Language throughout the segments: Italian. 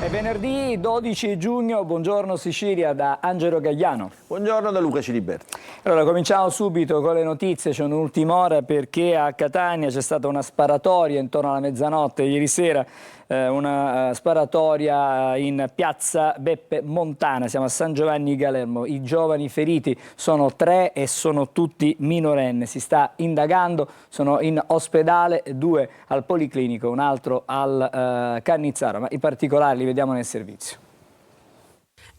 Venerdì 12 giugno, buongiorno Sicilia da Angelo Gagliano. Buongiorno da Luca Ciliberti. Allora, cominciamo subito con le notizie, c'è un'ultima ora perché a Catania c'è stata una sparatoria intorno alla mezzanotte ieri sera, una sparatoria in piazza Beppe Montana, siamo a San Giovanni Galermo, i giovani feriti sono 3 e sono tutti minorenni, si sta indagando, sono in ospedale, 2 al Policlinico, un altro al Cannizzaro, ma i particolari li vediamo nel servizio.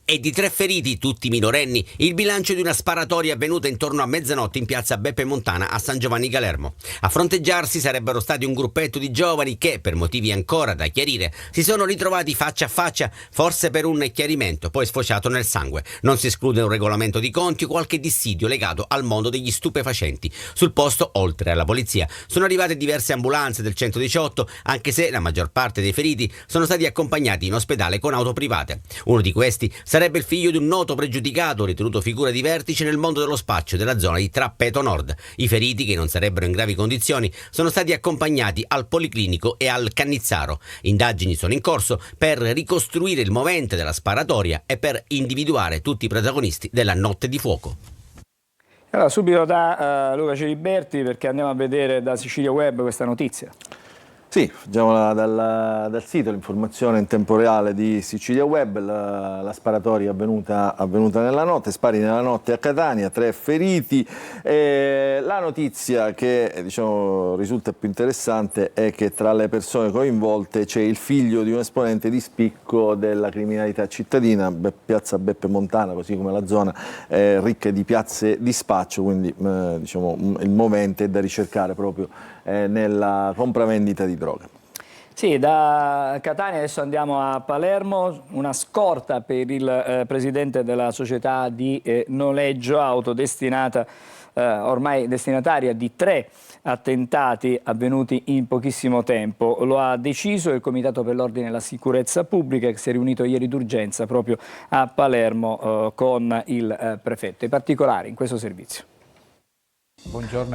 E di 3 feriti, tutti minorenni, il bilancio di una sparatoria avvenuta intorno a mezzanotte in piazza Beppe Montana a San Giovanni Galermo. A fronteggiarsi sarebbero stati un gruppetto di giovani che, per motivi ancora da chiarire, si sono ritrovati faccia a faccia, forse per un chiarimento, poi sfociato nel sangue. Non si esclude un regolamento di conti o qualche dissidio legato al mondo degli stupefacenti. Sul posto, oltre alla polizia, sono arrivate diverse ambulanze del 118, anche se la maggior parte dei feriti sono stati accompagnati in ospedale con auto private. Uno di questi sarebbe il figlio di un noto pregiudicato ritenuto figura di vertice nel mondo dello spaccio della zona di Trappeto Nord. I feriti, che non sarebbero in gravi condizioni, sono stati accompagnati al Policlinico e al Cannizzaro. Indagini sono in corso per ricostruire il movente della sparatoria e per individuare tutti i protagonisti della notte di fuoco. Allora, subito da Luca Ciliberti perché andiamo a vedere da Sicilia Web questa notizia. Sì, facciamo dal sito l'informazione in tempo reale di Sicilia Web, la sparatoria avvenuta nella notte, spari nella notte a Catania, 3 feriti. La notizia che risulta più interessante è che tra le persone coinvolte c'è il figlio di un esponente di spicco della criminalità cittadina, piazza Beppe Montana, così come la zona ricca di piazze di spaccio, quindi il movente è da ricercare proprio nella compravendita di droga. Sì, da Catania adesso andiamo a Palermo, una scorta per il presidente della società di noleggio auto destinata, ormai destinataria di 3 attentati avvenuti in pochissimo tempo. Lo ha deciso il Comitato per l'Ordine e la Sicurezza Pubblica che si è riunito ieri d'urgenza proprio a Palermo con il prefetto. I particolari in questo servizio.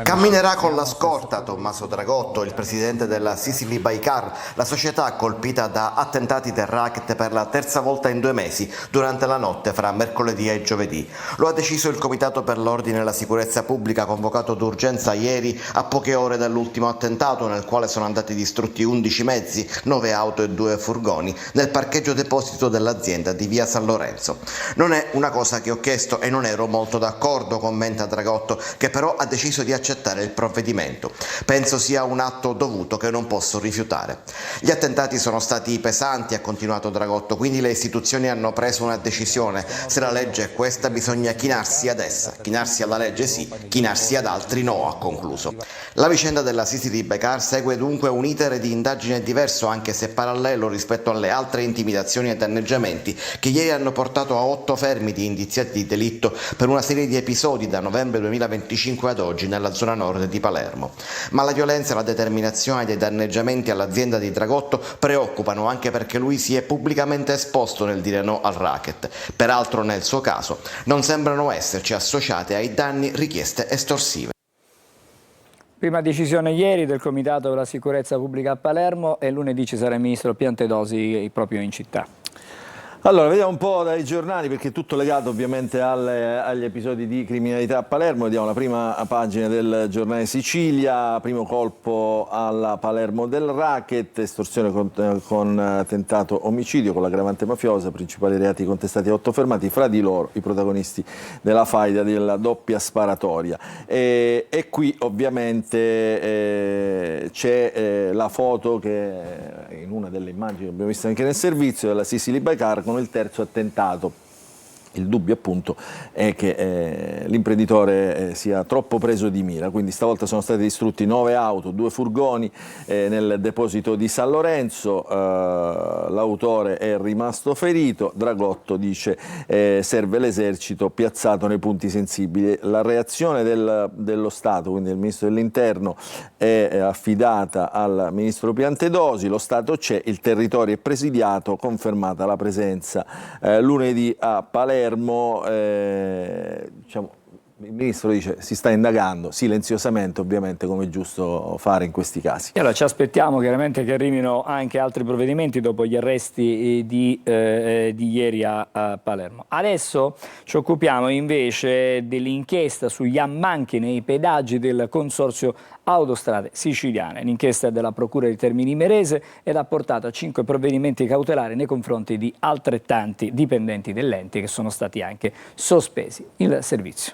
Camminerà con la scorta Tommaso Dragotto, il presidente della Sicily by Car, la società colpita da attentati del racket per la 3ª volta in 2 mesi, durante la notte fra mercoledì e giovedì. Lo ha deciso il Comitato per l'Ordine e la Sicurezza Pubblica, convocato d'urgenza ieri a poche ore dall'ultimo attentato, nel quale sono andati distrutti 11 mezzi, 9 auto e 2 furgoni, nel parcheggio deposito dell'azienda di via San Lorenzo. Non è una cosa che ho chiesto e non ero molto d'accordo, commenta Dragotto, che però ha deciso di accettare il provvedimento. Penso sia un atto dovuto che non posso rifiutare. Gli attentati sono stati pesanti, ha continuato Dragotto, quindi le istituzioni hanno preso una decisione. Se la legge è questa, bisogna chinarsi ad essa. Chinarsi alla legge sì, chinarsi ad altri no, ha concluso. La vicenda della Sicily by Car segue dunque un iter di indagine diverso, anche se parallelo rispetto alle altre intimidazioni e danneggiamenti che ieri hanno portato a 8 fermi di indiziati di delitto per una serie di episodi da novembre 2025 ad oggi nella zona nord di Palermo. Ma la violenza e la determinazione dei danneggiamenti all'azienda di Dragotto preoccupano, anche perché lui si è pubblicamente esposto nel dire no al racket. Peraltro nel suo caso non sembrano esserci associate ai danni richieste estorsive. Prima decisione ieri del Comitato per la Sicurezza Pubblica a Palermo e lunedì ci sarà il ministro Piantedosi proprio in città. Allora, vediamo un po' dai giornali, perché è tutto legato ovviamente agli episodi di criminalità a Palermo. Vediamo la prima pagina del giornale Sicilia, primo colpo alla Palermo del racket, estorsione con tentato omicidio con l'aggravante mafiosa, principali reati contestati a 8 fermati, fra di loro i protagonisti della faida della doppia sparatoria. E qui ovviamente c'è la foto che in una delle immagini che abbiamo visto anche nel servizio della Sicily by Car con il terzo attentato. Il dubbio appunto è che l'imprenditore sia troppo preso di mira, quindi stavolta sono stati distrutti 9 auto, 2 furgoni nel deposito di San Lorenzo, l'autore è rimasto ferito, Dragotto dice serve l'esercito piazzato nei punti sensibili. La reazione dello Stato, quindi del Ministro dell'Interno, è affidata al Ministro Piantedosi, lo Stato c'è, il territorio è presidiato, confermata la presenza lunedì a Palermo. Vediamo Il ministro dice si sta indagando silenziosamente, ovviamente, come è giusto fare in questi casi. E allora ci aspettiamo chiaramente che arrivino anche altri provvedimenti dopo gli arresti di ieri a Palermo. Adesso ci occupiamo invece dell'inchiesta sugli ammanchi nei pedaggi del Consorzio Autostrade Siciliane. L'inchiesta della Procura di Termini Imerese ed ha portato a 5 provvedimenti cautelari nei confronti di altrettanti dipendenti dell'ente che sono stati anche sospesi il servizio.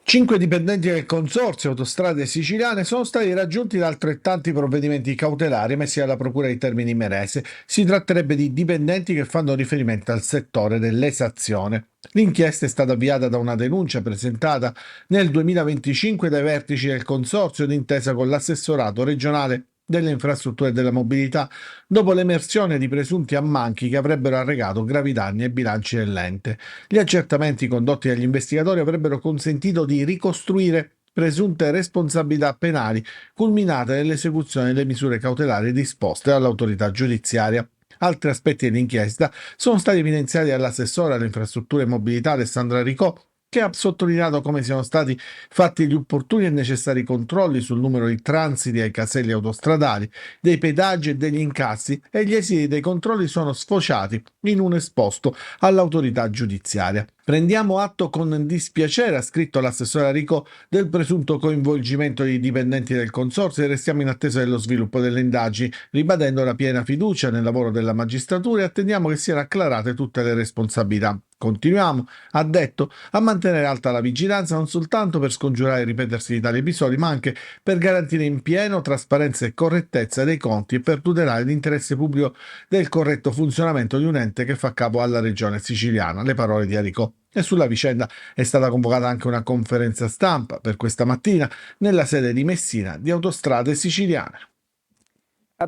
5 dipendenti del Consorzio Autostrade Siciliane sono stati raggiunti da altrettanti provvedimenti cautelari emessi dalla Procura di Termini Imerese. Si tratterebbe di dipendenti che fanno riferimento al settore dell'esazione. L'inchiesta è stata avviata da una denuncia presentata nel 2025 dai vertici del Consorzio d'intesa con l'assessorato regionale delle infrastrutture e della mobilità, dopo l'emersione di presunti ammanchi che avrebbero arrecato gravi danni ai bilanci dell'ente. Gli accertamenti condotti dagli investigatori avrebbero consentito di ricostruire presunte responsabilità penali culminate nell'esecuzione delle misure cautelari disposte dall'autorità giudiziaria. Altri aspetti dell'inchiesta sono stati evidenziati dall'assessore alle infrastrutture e mobilità Alessandra Ricò, che ha sottolineato come siano stati fatti gli opportuni e necessari controlli sul numero di transiti ai caselli autostradali, dei pedaggi e degli incassi, e gli esiti dei controlli sono sfociati in un esposto all'autorità giudiziaria. Prendiamo atto con dispiacere, ha scritto l'assessore Rico, del presunto coinvolgimento di dipendenti del Consorzio e restiamo in attesa dello sviluppo delle indagini, ribadendo la piena fiducia nel lavoro della magistratura e attendiamo che siano acclarate tutte le responsabilità. Continuiamo, ha detto, a mantenere alta la vigilanza non soltanto per scongiurare il ripetersi di tali episodi, ma anche per garantire in pieno trasparenza e correttezza dei conti e per tutelare l'interesse pubblico del corretto funzionamento di un ente che fa capo alla regione siciliana. Le parole di Enrico. E sulla vicenda è stata convocata anche una conferenza stampa per questa mattina nella sede di Messina di Autostrade Siciliane.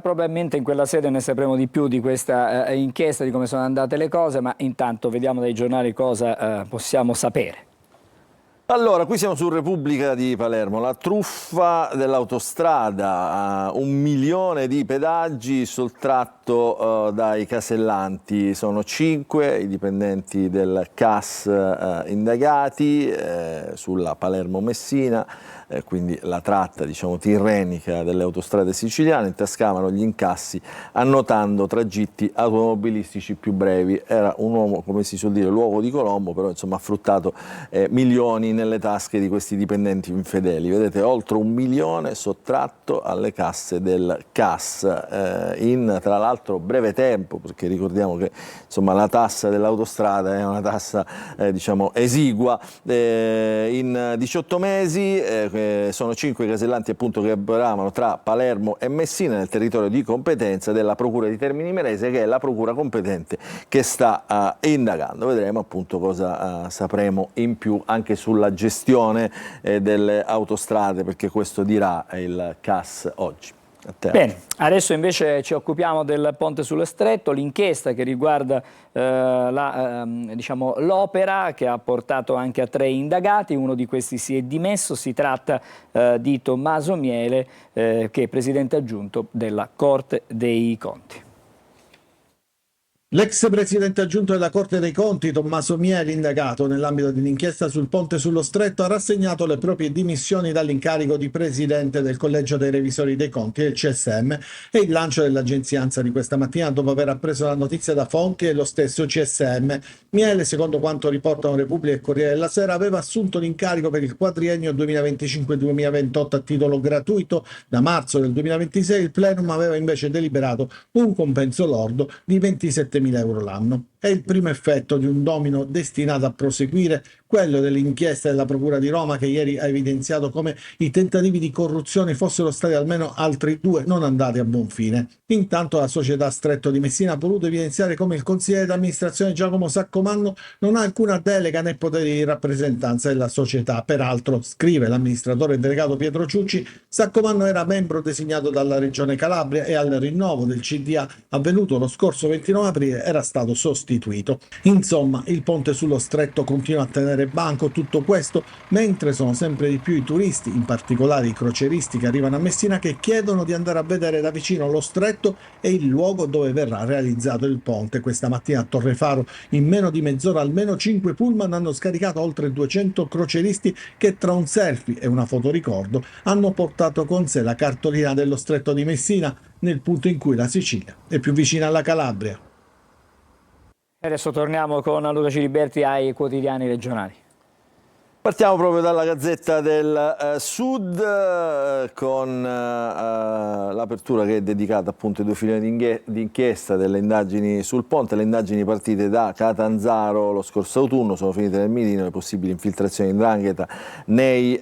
Probabilmente in quella sede ne sapremo di più di questa inchiesta, di come sono andate le cose, ma intanto vediamo dai giornali cosa possiamo sapere. Allora, qui siamo su Repubblica di Palermo, la truffa dell'autostrada, 1 milione di pedaggi sottratto dai casellanti, sono 5 i dipendenti del CAS indagati sulla Palermo-Messina, quindi la tratta, diciamo, tirrenica delle autostrade siciliane, intascavano gli incassi annotando tragitti automobilistici più brevi. Era un uomo, come si suol dire, l'uovo di Colombo, però insomma ha fruttato milioni nelle tasche di questi dipendenti infedeli. Vedete, oltre 1 milione sottratto alle casse del CAS in, tra l'altro, breve tempo, perché ricordiamo che insomma la tassa dell'autostrada è una tassa diciamo esigua. In 18 mesi sono 5 casellanti appunto che operavano tra Palermo e Messina nel territorio di competenza della Procura di Termini Imerese, che è la procura competente che sta indagando. Vedremo appunto cosa sapremo in più anche sulla gestione delle autostrade, perché questo dirà il CAS oggi. Bene, adesso invece ci occupiamo del Ponte sullo Stretto, l'inchiesta che riguarda diciamo, l'opera, che ha portato anche a 3 indagati. Uno di questi si è dimesso, si tratta di Tommaso Miele, che è presidente aggiunto della Corte dei Conti. L'ex presidente aggiunto della Corte dei Conti, Tommaso Miele, indagato nell'ambito dell'inchiesta sul Ponte sullo Stretto, ha rassegnato le proprie dimissioni dall'incarico di presidente del Collegio dei Revisori dei Conti, il CSM, e il lancio dell'agenzia ANSA di questa mattina dopo aver appreso la notizia da fonti e lo stesso CSM. Miele, secondo quanto riportano Repubblica e Corriere della Sera, aveva assunto l'incarico per il quadriennio 2025-2028 a titolo gratuito. Da marzo del 2026 il plenum aveva invece deliberato un compenso lordo di 27.000 euro l'anno. È il primo effetto di un domino destinato a proseguire, quello dell'inchiesta della Procura di Roma, che ieri ha evidenziato come i tentativi di corruzione fossero stati almeno altri 2 non andati a buon fine. Intanto la società Stretto di Messina ha voluto evidenziare come il consigliere d'amministrazione Giacomo Saccomanno non ha alcuna delega né poteri di rappresentanza della società. Peraltro, scrive l'amministratore delegato Pietro Ciucci, Saccomanno era membro designato dalla Regione Calabria e al rinnovo del CDA avvenuto lo scorso 29 aprile ferroviarie era stato sostituito. Insomma, il ponte sullo stretto continua a tenere banco. Tutto questo mentre sono sempre di più i turisti, in particolare i crocieristi che arrivano a Messina, che chiedono di andare a vedere da vicino lo stretto e il luogo dove verrà realizzato il ponte. Questa mattina a Torrefaro, in meno di mezz'ora, almeno 5 pullman hanno scaricato oltre 200 crocieristi che, tra un selfie e una fotoricordo, hanno portato con sé la cartolina dello stretto di Messina, nel punto in cui la Sicilia è più vicina alla Calabria. E adesso torniamo con Luca Ciliberti ai quotidiani regionali. Partiamo proprio dalla Gazzetta del Sud con l'apertura che è dedicata appunto ai 2 filoni d'inchiesta delle indagini sul ponte. Le indagini partite da Catanzaro lo scorso autunno sono finite nel mirino le possibili infiltrazioni di 'ndrangheta nei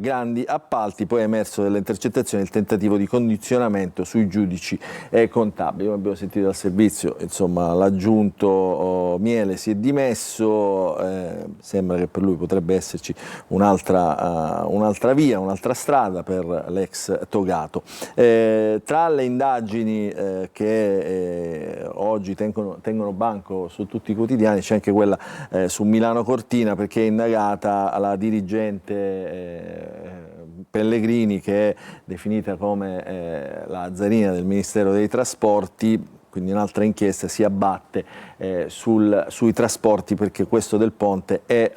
grandi appalti, poi è emerso delle intercettazioni il tentativo di condizionamento sui giudici e contabili. Come abbiamo sentito dal servizio, insomma, l'aggiunto Miele si è dimesso, sembra che per lui potrebbe esserci un'altra via, un'altra strada per l'ex togato. Tra le indagini che oggi tengono banco su tutti i quotidiani c'è anche quella su Milano Cortina, perché è indagata la dirigente Pellegrini, che è definita come la zarina del Ministero dei Trasporti. Quindi un'altra inchiesta si abbatte sui trasporti, perché questo del ponte è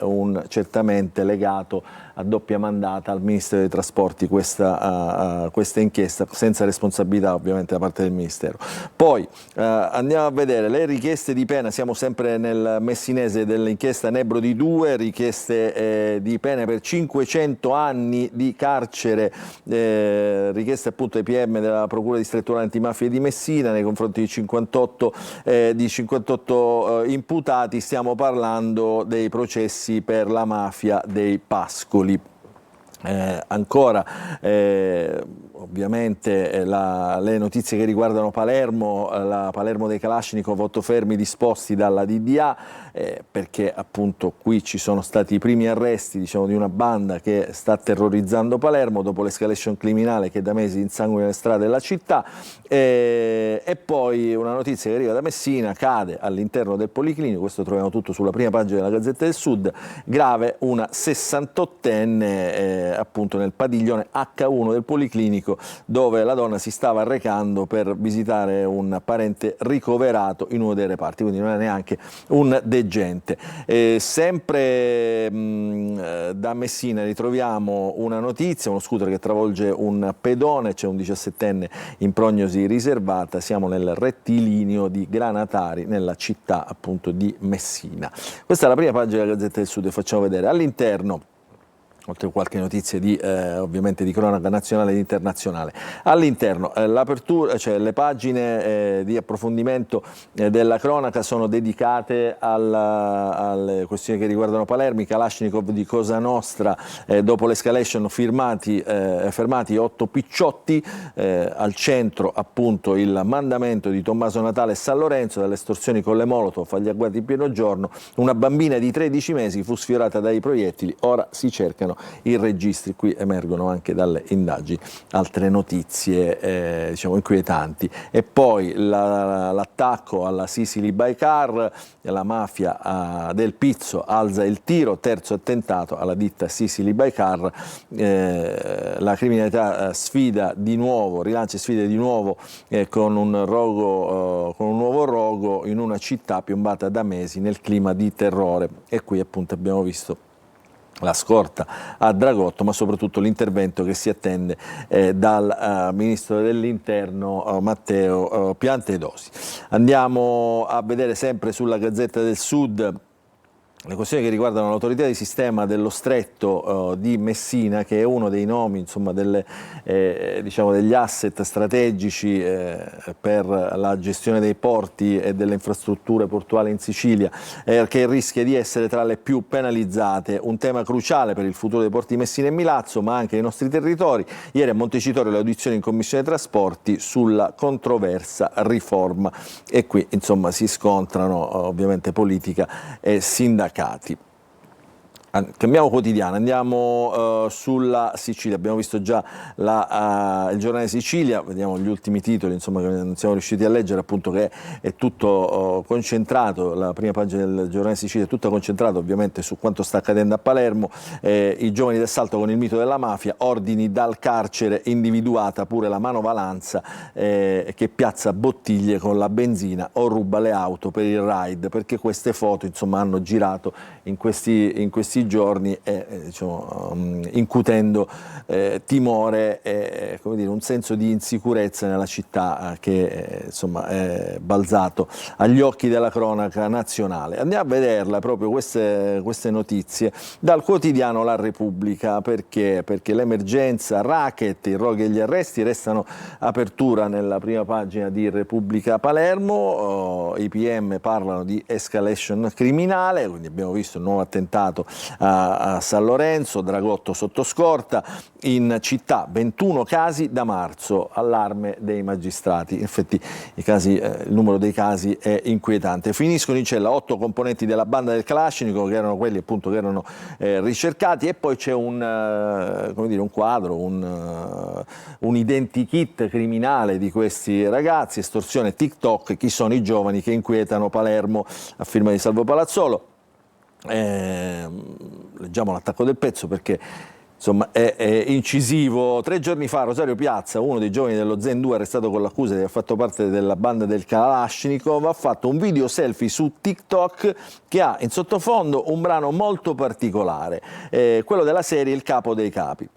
certamente legato a doppia mandata al Ministero dei Trasporti, questa inchiesta, senza responsabilità ovviamente da parte del Ministero. Poi andiamo a vedere le richieste di pena, siamo sempre nel messinese dell'inchiesta Nebro di 2, richieste di pene per 500 anni di carcere, richieste appunto ai PM della Procura Distrettuale Antimafia di Messina nei confronti di 58 imputati. Stiamo parlando dei processi per la mafia dei Pascoli. Ancora ovviamente le notizie che riguardano Palermo, la Palermo dei Kalashnikov, 8 fermi disposti dalla DDA, perché appunto qui ci sono stati i primi arresti, diciamo, di una banda che sta terrorizzando Palermo dopo l'escalation criminale che da mesi insanguina le strade della città. E poi una notizia che arriva da Messina: cade all'interno del Policlinico, questo troviamo tutto sulla prima pagina della Gazzetta del Sud, grave una 68enne appunto nel padiglione H1 del Policlinico, dove la donna si stava recando per visitare un parente ricoverato in uno dei reparti, quindi non è neanche un degente. Sempre da Messina ritroviamo una notizia: uno scooter che travolge un pedone, c'è un 17enne in prognosi riservata, siamo nel rettilineo di Granatari, nella città appunto di Messina. Questa è la prima pagina della Gazzetta del Sud e facciamo vedere all'interno, oltre a qualche notizia ovviamente di cronaca nazionale ed internazionale. All'interno l'apertura, cioè le pagine di approfondimento della cronaca sono dedicate alle questioni che riguardano Palermo, i Kalashnikov di Cosa Nostra, dopo l'escalation fermati 8 picciotti, al centro appunto il mandamento di Tommaso Natale e San Lorenzo, dalle estorsioni con le molotov agli agguati in pieno giorno, una bambina di 13 mesi fu sfiorata dai proiettili, ora si cercano i registri. Qui emergono anche dalle indagini altre notizie diciamo inquietanti. E poi l'attacco alla Sicily by Car, la mafia del Pizzo alza il tiro, terzo attentato alla ditta Sicily by Car, la criminalità rilancia e sfida di nuovo con un nuovo rogo in una città piombata da mesi nel clima di terrore. E qui appunto abbiamo visto la scorta a Dragotto, ma soprattutto l'intervento che si attende dal Ministro dell'Interno Matteo Piantedosi. Andiamo a vedere sempre sulla Gazzetta del Sud le questioni che riguardano l'autorità di sistema dello stretto di Messina, che è uno dei nomi, insomma, diciamo degli asset strategici per la gestione dei porti e delle infrastrutture portuali in Sicilia, che rischia di essere tra le più penalizzate. Un tema cruciale per il futuro dei porti di Messina e Milazzo, ma anche dei nostri territori. Ieri a Montecitorio le audizioni in Commissione Trasporti sulla controversa riforma, e qui insomma si scontrano ovviamente politica e sindacati. Cambiamo quotidiano, andiamo sulla Sicilia, abbiamo visto già il giornale Sicilia, vediamo gli ultimi titoli, insomma, che non siamo riusciti a leggere, appunto, che è tutto concentrato, la prima pagina del giornale Sicilia è tutta concentrata ovviamente su quanto sta accadendo a Palermo, i giovani d'assalto con il mito della mafia, ordini dal carcere, individuata pure la manovalanza che piazza bottiglie con la benzina o ruba le auto per il raid, perché queste foto, insomma, hanno girato in questi giorni, diciamo, incutendo timore e, come dire, un senso di insicurezza nella città che insomma è balzato agli occhi della cronaca nazionale. Andiamo a vederla proprio queste notizie dal quotidiano La Repubblica, perché l'emergenza racket, i roghi e gli arresti restano apertura nella prima pagina di Repubblica Palermo. I PM parlano di escalation criminale, quindi abbiamo visto il nuovo attentato a San Lorenzo, Dragotto sotto scorta, in città 21 casi da marzo, allarme dei magistrati. In effetti il numero dei casi è inquietante. Finiscono in cella 8 componenti della banda del Kalashnikov, che erano quelli appunto che erano ricercati, e poi c'è un quadro, un identikit criminale di questi ragazzi, estorsione TikTok, chi sono i giovani che inquietano Palermo, a firma di Salvo Palazzolo. Leggiamo l'attacco del pezzo perché insomma è incisivo. 3 giorni fa Rosario Piazza, uno dei giovani dello Zen 2 arrestato con l'accusa di aver fatto parte della banda del Kalashnikov, ha fatto un video selfie su TikTok che ha in sottofondo un brano molto particolare, quello della serie Il capo dei capi.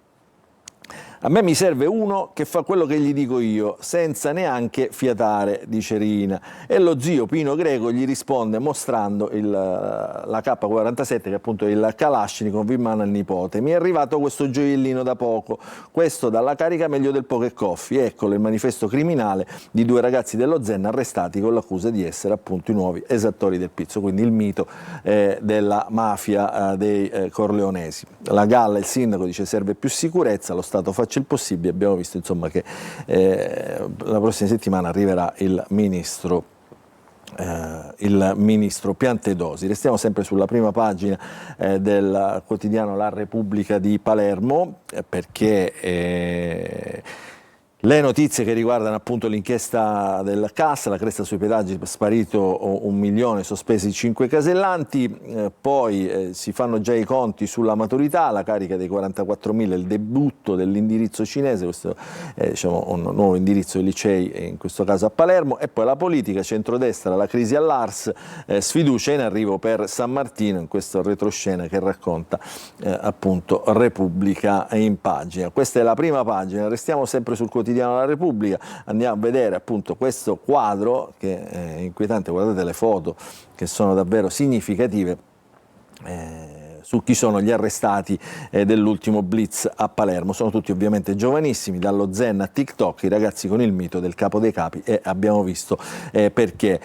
A me mi serve uno che fa quello che gli dico io, senza neanche fiatare, dice Rina. E lo zio Pino Greco gli risponde mostrando la K47, che è appunto il Kalashnikov in mano al nipote. Mi è arrivato questo gioiellino da poco, questo dalla carica meglio del Pocket Coffee. Eccolo il manifesto criminale di 2 ragazzi dello Zen arrestati con l'accusa di essere appunto i nuovi esattori del pizzo, quindi il mito della mafia dei corleonesi. La Galla, il sindaco, dice serve più sicurezza, lo Stato faccia il possibile. Abbiamo visto insomma che la prossima settimana arriverà il ministro Piantedosi. Restiamo sempre sulla prima pagina del quotidiano La Repubblica di Palermo, perché le notizie che riguardano appunto l'inchiesta del CAS, la cresta sui pedaggi, sparito 1 milione, sospesi 5 casellanti, poi si fanno già i conti sulla maturità, la carica dei 44.000, il debutto dell'indirizzo cinese, questo è diciamo, un nuovo indirizzo dei licei, in questo caso a Palermo, e poi la politica, centrodestra, la crisi all'Ars, sfiducia in arrivo per San Martino, in questo retroscena che racconta appunto Repubblica in pagina. Questa è la prima pagina, restiamo sempre sul quotidiano La Repubblica, andiamo a vedere appunto questo quadro che è inquietante, guardate le foto che sono davvero significative su chi sono gli arrestati dell'ultimo blitz a Palermo. Sono tutti ovviamente giovanissimi, dallo Zen a TikTok, i ragazzi con il mito del capo dei capi, e abbiamo visto perché.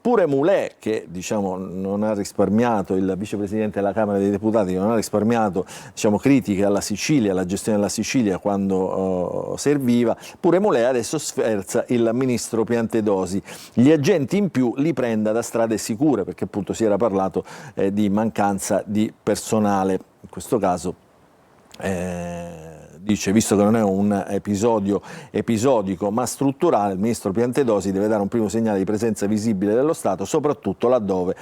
Pure Moulet, che diciamo non ha risparmiato, il vicepresidente della Camera dei Deputati, non ha risparmiato diciamo, critiche alla Sicilia, alla gestione della Sicilia quando serviva, pure Moulet adesso sferza il ministro Piantedosi. Gli agenti in più li prenda da strade sicure, perché appunto si era parlato di mancanza di personale. In questo caso dice, visto che non è un episodio episodico ma strutturale, il ministro Piantedosi deve dare un primo segnale di presenza visibile dello Stato, soprattutto laddove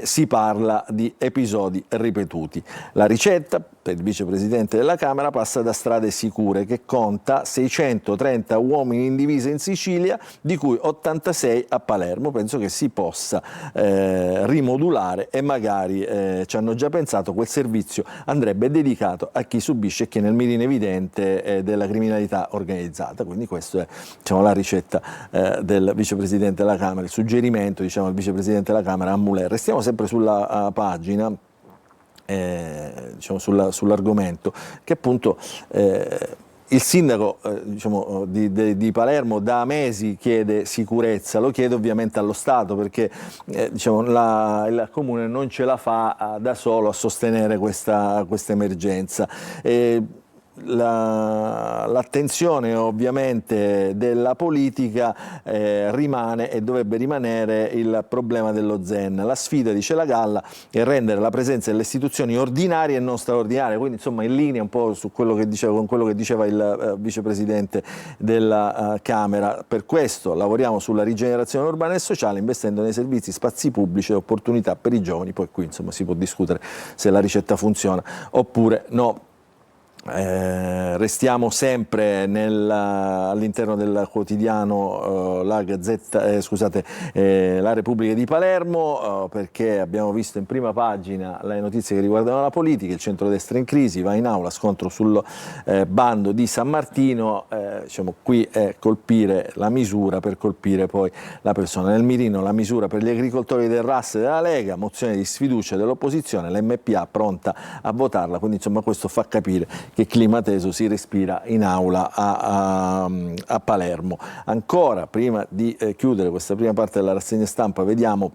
si parla di episodi ripetuti. La ricetta per il vicepresidente della Camera passa da strade sicure, che conta 630 uomini in divisa in Sicilia, di cui 86 a Palermo. Penso che si possa rimodulare e magari ci hanno già pensato, quel servizio andrebbe dedicato a chi subisce e chi è nel mirino evidente della criminalità organizzata. Quindi questa è diciamo, la ricetta del vicepresidente della Camera, il suggerimento diciamo, al vicepresidente della Camera a Moulet. Restiamo sempre sulla pagina, diciamo, sull'argomento, che appunto il sindaco diciamo, di Palermo da mesi chiede sicurezza, lo chiede ovviamente allo Stato, perché diciamo, il Comune non ce la fa da solo a sostenere questa emergenza. l'attenzione ovviamente della politica rimane e dovrebbe rimanere il problema dello Zen. La sfida, dice la Galla, è rendere la presenza delle istituzioni ordinarie e non straordinarie, quindi insomma in linea un po' su quello che diceva, con quello che diceva il vicepresidente della Camera. Per questo lavoriamo sulla rigenerazione urbana e sociale, investendo nei servizi, spazi pubblici e opportunità per i giovani. Poi qui insomma si può discutere se la ricetta funziona oppure no. Restiamo sempre all'interno del quotidiano La Repubblica di Palermo, perché abbiamo visto in prima pagina le notizie che riguardano la politica. Il centrodestra in crisi, va in aula, scontro sul bando di San Martino, diciamo, qui è colpire la misura per colpire poi la persona. Nel mirino la misura per gli agricoltori del RAS e della Lega, mozione di sfiducia dell'opposizione, l'MPA pronta a votarla, quindi insomma questo fa capire che clima teso si respira in aula a Palermo. Ancora, prima di chiudere questa prima parte della rassegna stampa, vediamo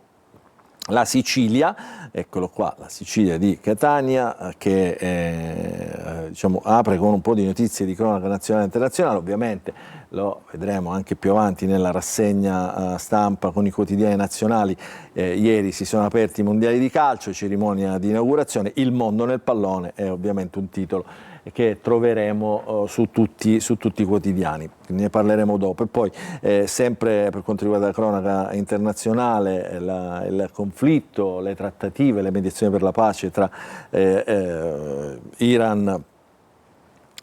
la Sicilia, eccolo qua, la Sicilia di Catania, che diciamo, apre con un po' di notizie di cronaca nazionale e internazionale. Ovviamente lo vedremo anche più avanti nella rassegna stampa con i quotidiani nazionali. Ieri si sono aperti i mondiali di calcio, cerimonia di inaugurazione, il mondo nel pallone è ovviamente un titolo che troveremo su tutti i quotidiani, ne parleremo dopo. E poi sempre per quanto riguarda la cronaca internazionale, il conflitto, le trattative, le mediazioni per la pace tra Iran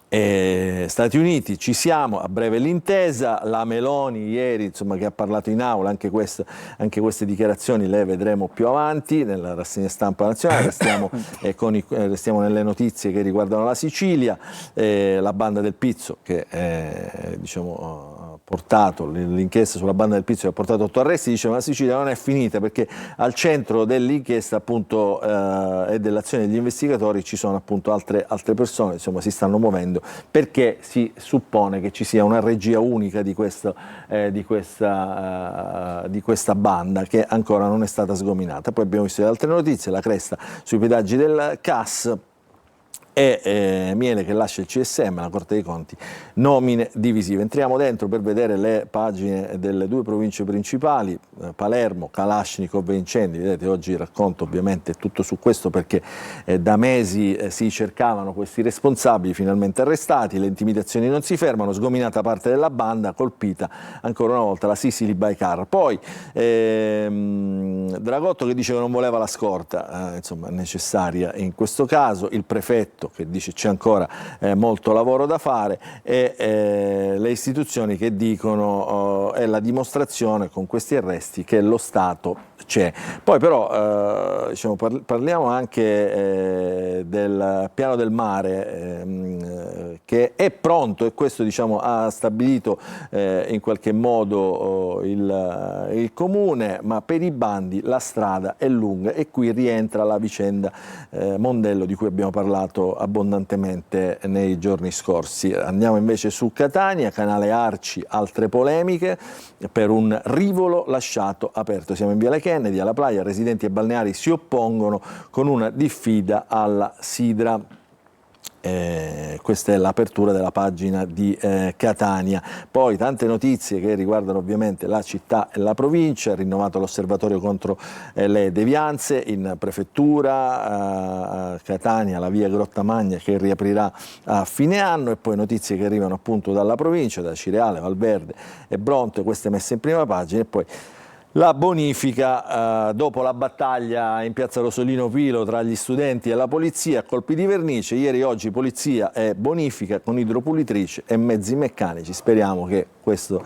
e Stati Uniti, ci siamo, a breve l'intesa. La Meloni ieri, insomma, che ha parlato in aula, anche queste dichiarazioni le vedremo più avanti nella rassegna stampa nazionale. Restiamo nelle notizie che riguardano la Sicilia, la banda del Pizzo che diciamo, ha portato l'inchiesta sulla banda del Pizzo che ha portato 8 arresti. Dice ma la Sicilia non è finita, perché al centro dell'inchiesta appunto e dell'azione degli investigatori ci sono appunto altre persone, insomma si stanno muovendo, perché si suppone che ci sia una regia unica di questa banda che ancora non è stata sgominata. Poi abbiamo visto le altre notizie, la cresta sui pedaggi del CAS e Miele che lascia il CSM, la Corte dei Conti, nomine divisive. Entriamo dentro per vedere le pagine delle due province principali, Palermo, Kalashnikov e incendi. Vedete, oggi il racconto ovviamente è tutto su questo, perché da mesi si cercavano questi responsabili, finalmente arrestati, le intimidazioni non si fermano, sgominata parte della banda, colpita ancora una volta la Sicily Bycar. Poi Dragotto che dice che non voleva la scorta, insomma necessaria in questo caso, il prefetto che dice c'è ancora molto lavoro da fare, e le istituzioni che dicono è la dimostrazione con questi arresti che lo Stato c'è. Poi però diciamo, parliamo anche del piano del mare che è pronto, e questo diciamo, ha stabilito in qualche modo il Comune, ma per i bandi la strada è lunga, e qui rientra la vicenda Mondello di cui abbiamo parlato abbondantemente nei giorni scorsi. Andiamo invece su Catania, canale Arci, altre polemiche per un rivolo lasciato aperto. Siamo in Viale Kennedy, alla Playa, residenti e balneari si oppongono con una diffida alla sidra. Questa è l'apertura della pagina di Catania. Poi tante notizie che riguardano ovviamente la città e la provincia. Rinnovato l'osservatorio contro le devianze in prefettura, Catania, la via Grottamagna che riaprirà a fine anno, e poi notizie che arrivano appunto dalla provincia, da Cireale, Valverde e Bronte, queste messe in prima pagina. E poi la bonifica, dopo la battaglia in piazza Rosolino Pilo tra gli studenti e la polizia, a colpi di vernice, ieri e oggi polizia e bonifica con idropulitrice e mezzi meccanici. Speriamo che questo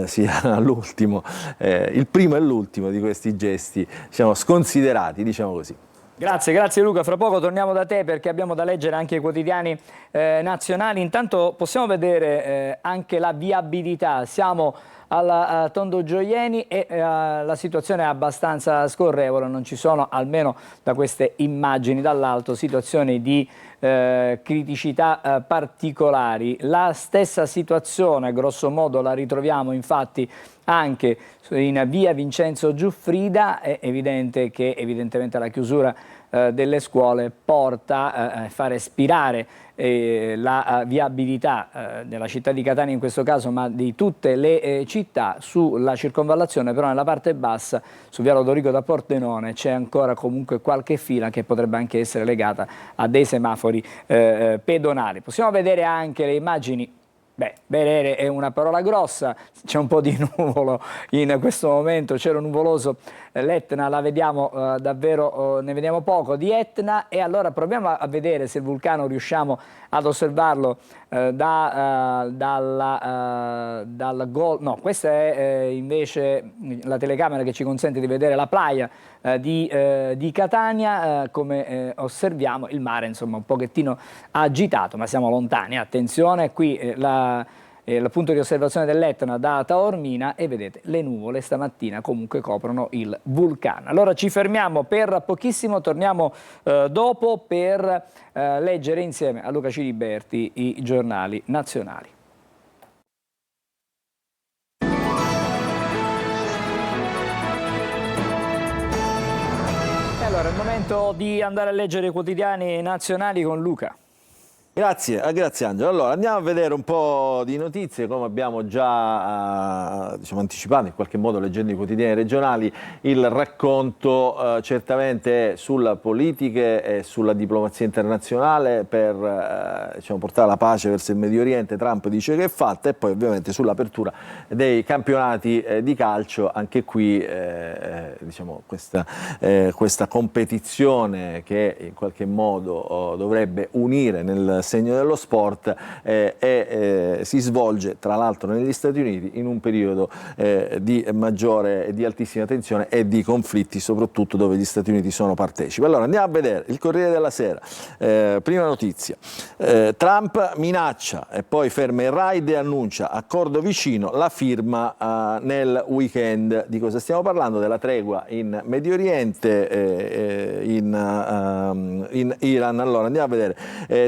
sia l'ultimo, il primo e l'ultimo di questi gesti, diciamo, sconsiderati, diciamo così. Grazie Luca, fra poco torniamo da te perché abbiamo da leggere anche i quotidiani nazionali. Intanto possiamo vedere anche la viabilità. Siamo alla Tondo Gioieni e la situazione è abbastanza scorrevole, non ci sono, almeno da queste immagini dall'alto, situazioni di criticità particolari. La stessa situazione grosso modo la ritroviamo infatti anche in via Vincenzo Giuffrida. È evidente che evidentemente la chiusura delle scuole porta a far respirare la viabilità della città di Catania in questo caso, ma di tutte le città. Sulla circonvallazione però nella parte bassa, su via Lodorico da Pordenone, c'è ancora comunque qualche fila che potrebbe anche essere legata a dei semafori pedonali. Possiamo vedere anche le immagini. Beh, vedere è una parola grossa, c'è un po' di nuvolo in questo momento, c'era nuvoloso, l'Etna la vediamo davvero, ne vediamo poco di Etna, e allora proviamo a vedere se il vulcano riusciamo ad osservarlo dal gol. No, questa è invece la telecamera che ci consente di vedere la playa di Catania. Come osserviamo il mare insomma un pochettino agitato, ma siamo lontani, attenzione, qui il punto di osservazione dell'Etna da Taormina, e vedete le nuvole stamattina comunque coprono il vulcano. Allora ci fermiamo per pochissimo, torniamo dopo per leggere insieme a Luca Ciliberti i giornali nazionali. E allora è il momento di andare a leggere i quotidiani nazionali con Luca. Grazie Angelo. Allora andiamo a vedere un po' di notizie, come abbiamo già anticipato in qualche modo leggendo i quotidiani regionali. Il racconto certamente è sulla politica e sulla diplomazia internazionale per portare la pace verso il Medio Oriente. Trump dice che è fatta, e poi ovviamente sull'apertura dei campionati di calcio, anche qui questa competizione che in qualche modo dovrebbe unire nel segno dello sport si svolge tra l'altro negli Stati Uniti in un periodo di maggiore e di altissima tensione e di conflitti, soprattutto dove gli Stati Uniti sono partecipi. Allora andiamo a vedere il Corriere della Sera, prima notizia, Trump minaccia e poi ferma il raid e annuncia accordo vicino, la firma nel weekend. Di cosa stiamo parlando? Della tregua in Medio Oriente, in Iran. Allora andiamo a vedere,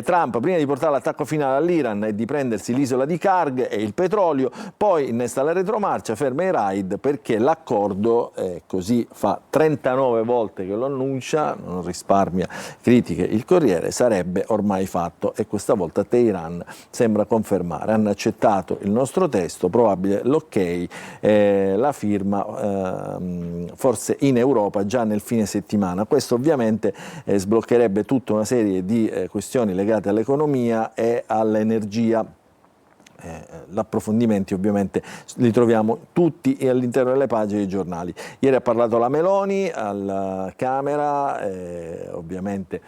Trump prima di portare l'attacco finale all'Iran e di prendersi l'isola di Karg e il petrolio, poi innesta la retromarcia, ferma i raid perché l'accordo, così fa 39 volte che lo annuncia, non risparmia critiche il Corriere, sarebbe ormai fatto, e questa volta Teheran sembra confermare. Hanno accettato il nostro testo, probabile l'ok, la firma forse in Europa già nel fine settimana. Questo ovviamente sbloccherebbe tutta una serie di questioni legate all'economia e all'energia. Gli approfondimenti ovviamente li troviamo tutti all'interno delle pagine dei giornali. Ieri ha parlato la Meloni alla Camera, ovviamente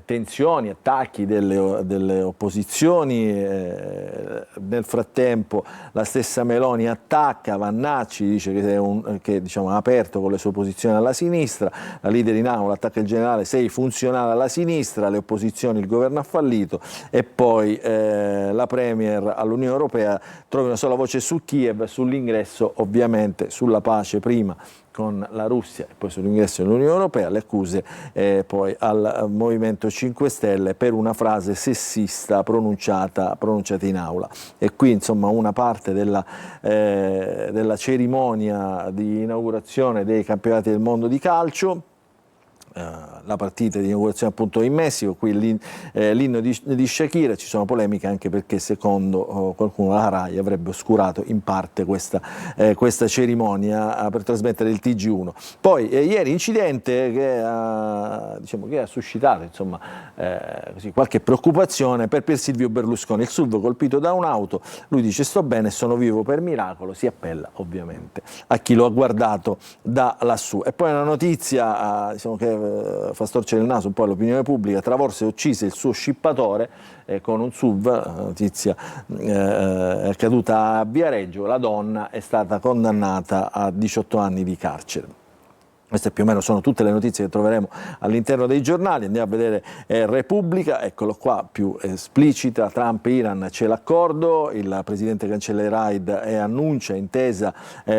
tensioni, attacchi delle opposizioni, nel frattempo la stessa Meloni attacca Vannacci, dice che ha aperto con le sue posizioni alla sinistra, la leader in aula attacca il generale, sei funzionale alla sinistra, le opposizioni, il governo ha fallito, e poi la Premier all'Unione Europea trovi una sola voce su Kiev, sull'ingresso ovviamente, sulla pace prima con la Russia e poi sull'ingresso nell'Unione Europea, le accuse poi al Movimento 5 Stelle per una frase sessista pronunciata in aula. E qui insomma una parte della cerimonia di inaugurazione dei campionati del mondo di calcio. La partita di inaugurazione appunto in Messico, qui l'inno di Shakira, ci sono polemiche anche perché secondo qualcuno la Rai avrebbe oscurato in parte questa cerimonia per trasmettere il TG1. Poi ieri incidente che ha suscitato insomma, qualche preoccupazione per Silvio Berlusconi, il SUV colpito da un'auto, lui dice sto bene, sono vivo per miracolo, si appella ovviamente a chi lo ha guardato da lassù. E poi una notizia che fa storcere il naso un po' all'opinione pubblica: Travorse uccise il suo scippatore con un SUV, notizia è accaduta a Viareggio, la donna è stata condannata a 18 anni di carcere. Queste più o meno sono tutte le notizie che troveremo all'interno dei giornali. Andiamo a vedere Repubblica, eccolo qua, più esplicita, Trump-Iran, c'è l'accordo, il presidente cancella i raid e annuncia intesa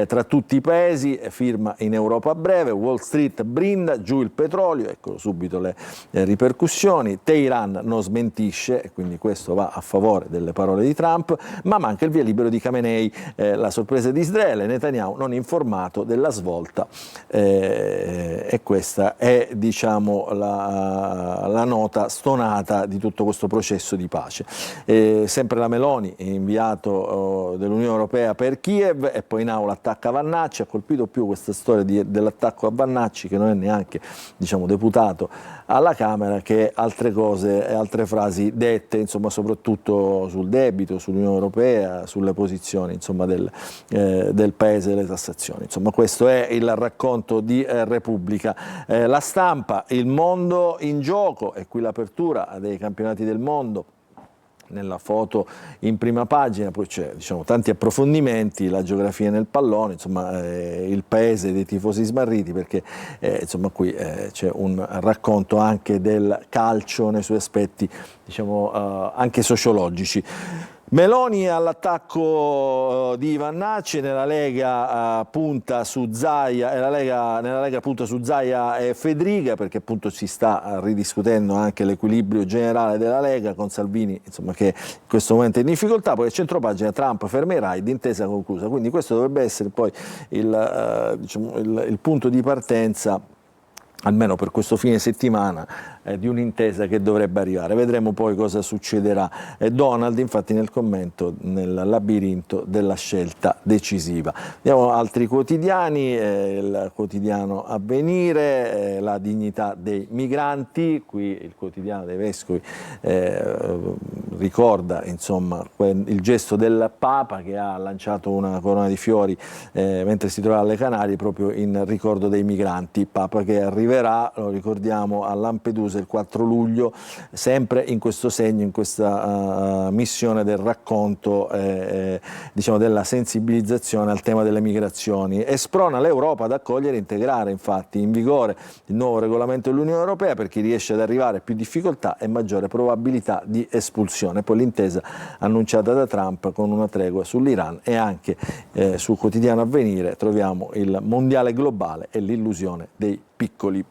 tra tutti i paesi, firma in Europa a breve, Wall Street brinda, giù il petrolio, ecco subito le ripercussioni, Teheran non smentisce, e quindi questo va a favore delle parole di Trump, ma manca il via libero di Khamenei, la sorpresa di Israele, Netanyahu non informato della svolta e questa è, diciamo, la nota stonata di tutto questo processo di pace. Sempre la Meloni, inviato dell'Unione Europea per Kiev, e poi in aula attacca Vannacci. Ha colpito più questa storia dell'attacco a Vannacci, che non è neanche, diciamo, deputato alla Camera, che altre cose e altre frasi dette, insomma, soprattutto sul debito, sull'Unione Europea, sulle posizioni, insomma, del Paese e le tassazioni. Insomma, questo è il racconto di Repubblica. La Stampa, il mondo in gioco, e qui l'apertura dei campionati del mondo. Nella foto in prima pagina poi c'è, diciamo, tanti approfondimenti, la geografia nel pallone, insomma, il paese dei tifosi smarriti, perché insomma, qui c'è un racconto anche del calcio nei suoi aspetti, diciamo, anche sociologici. Meloni all'attacco di Vannacci, nella Lega punta su Zaia, nella Lega punta su Zaia e Fedriga, perché appunto si sta ridiscutendo anche l'equilibrio generale della Lega, con Salvini, insomma, che in questo momento è in difficoltà. Poi a centropagina Trump ferma i raid, intesa conclusa. Quindi questo dovrebbe essere poi il punto di partenza, almeno per questo fine settimana, di un'intesa che dovrebbe arrivare. Vedremo poi cosa succederà. Donald, infatti, nel commento, nel labirinto della scelta decisiva. Andiamo a altri quotidiani, il quotidiano Avvenire, la dignità dei migranti. Qui il quotidiano dei Vescovi ricorda, insomma, il gesto del Papa, che ha lanciato una corona di fiori mentre si trovava alle Canarie, proprio in ricordo dei migranti. Papa che arriverà, lo ricordiamo, a Lampedusa il 4 luglio, sempre in questo segno, in questa missione del racconto, diciamo, della sensibilizzazione al tema delle migrazioni, e sprona l'Europa ad accogliere e integrare, infatti, in vigore il nuovo regolamento dell'Unione Europea. Per chi riesce ad arrivare, più difficoltà e maggiore probabilità di espulsione. Poi l'intesa annunciata da Trump con una tregua sull'Iran, e anche sul quotidiano Avvenire troviamo il mondiale globale e l'illusione dei piccoli.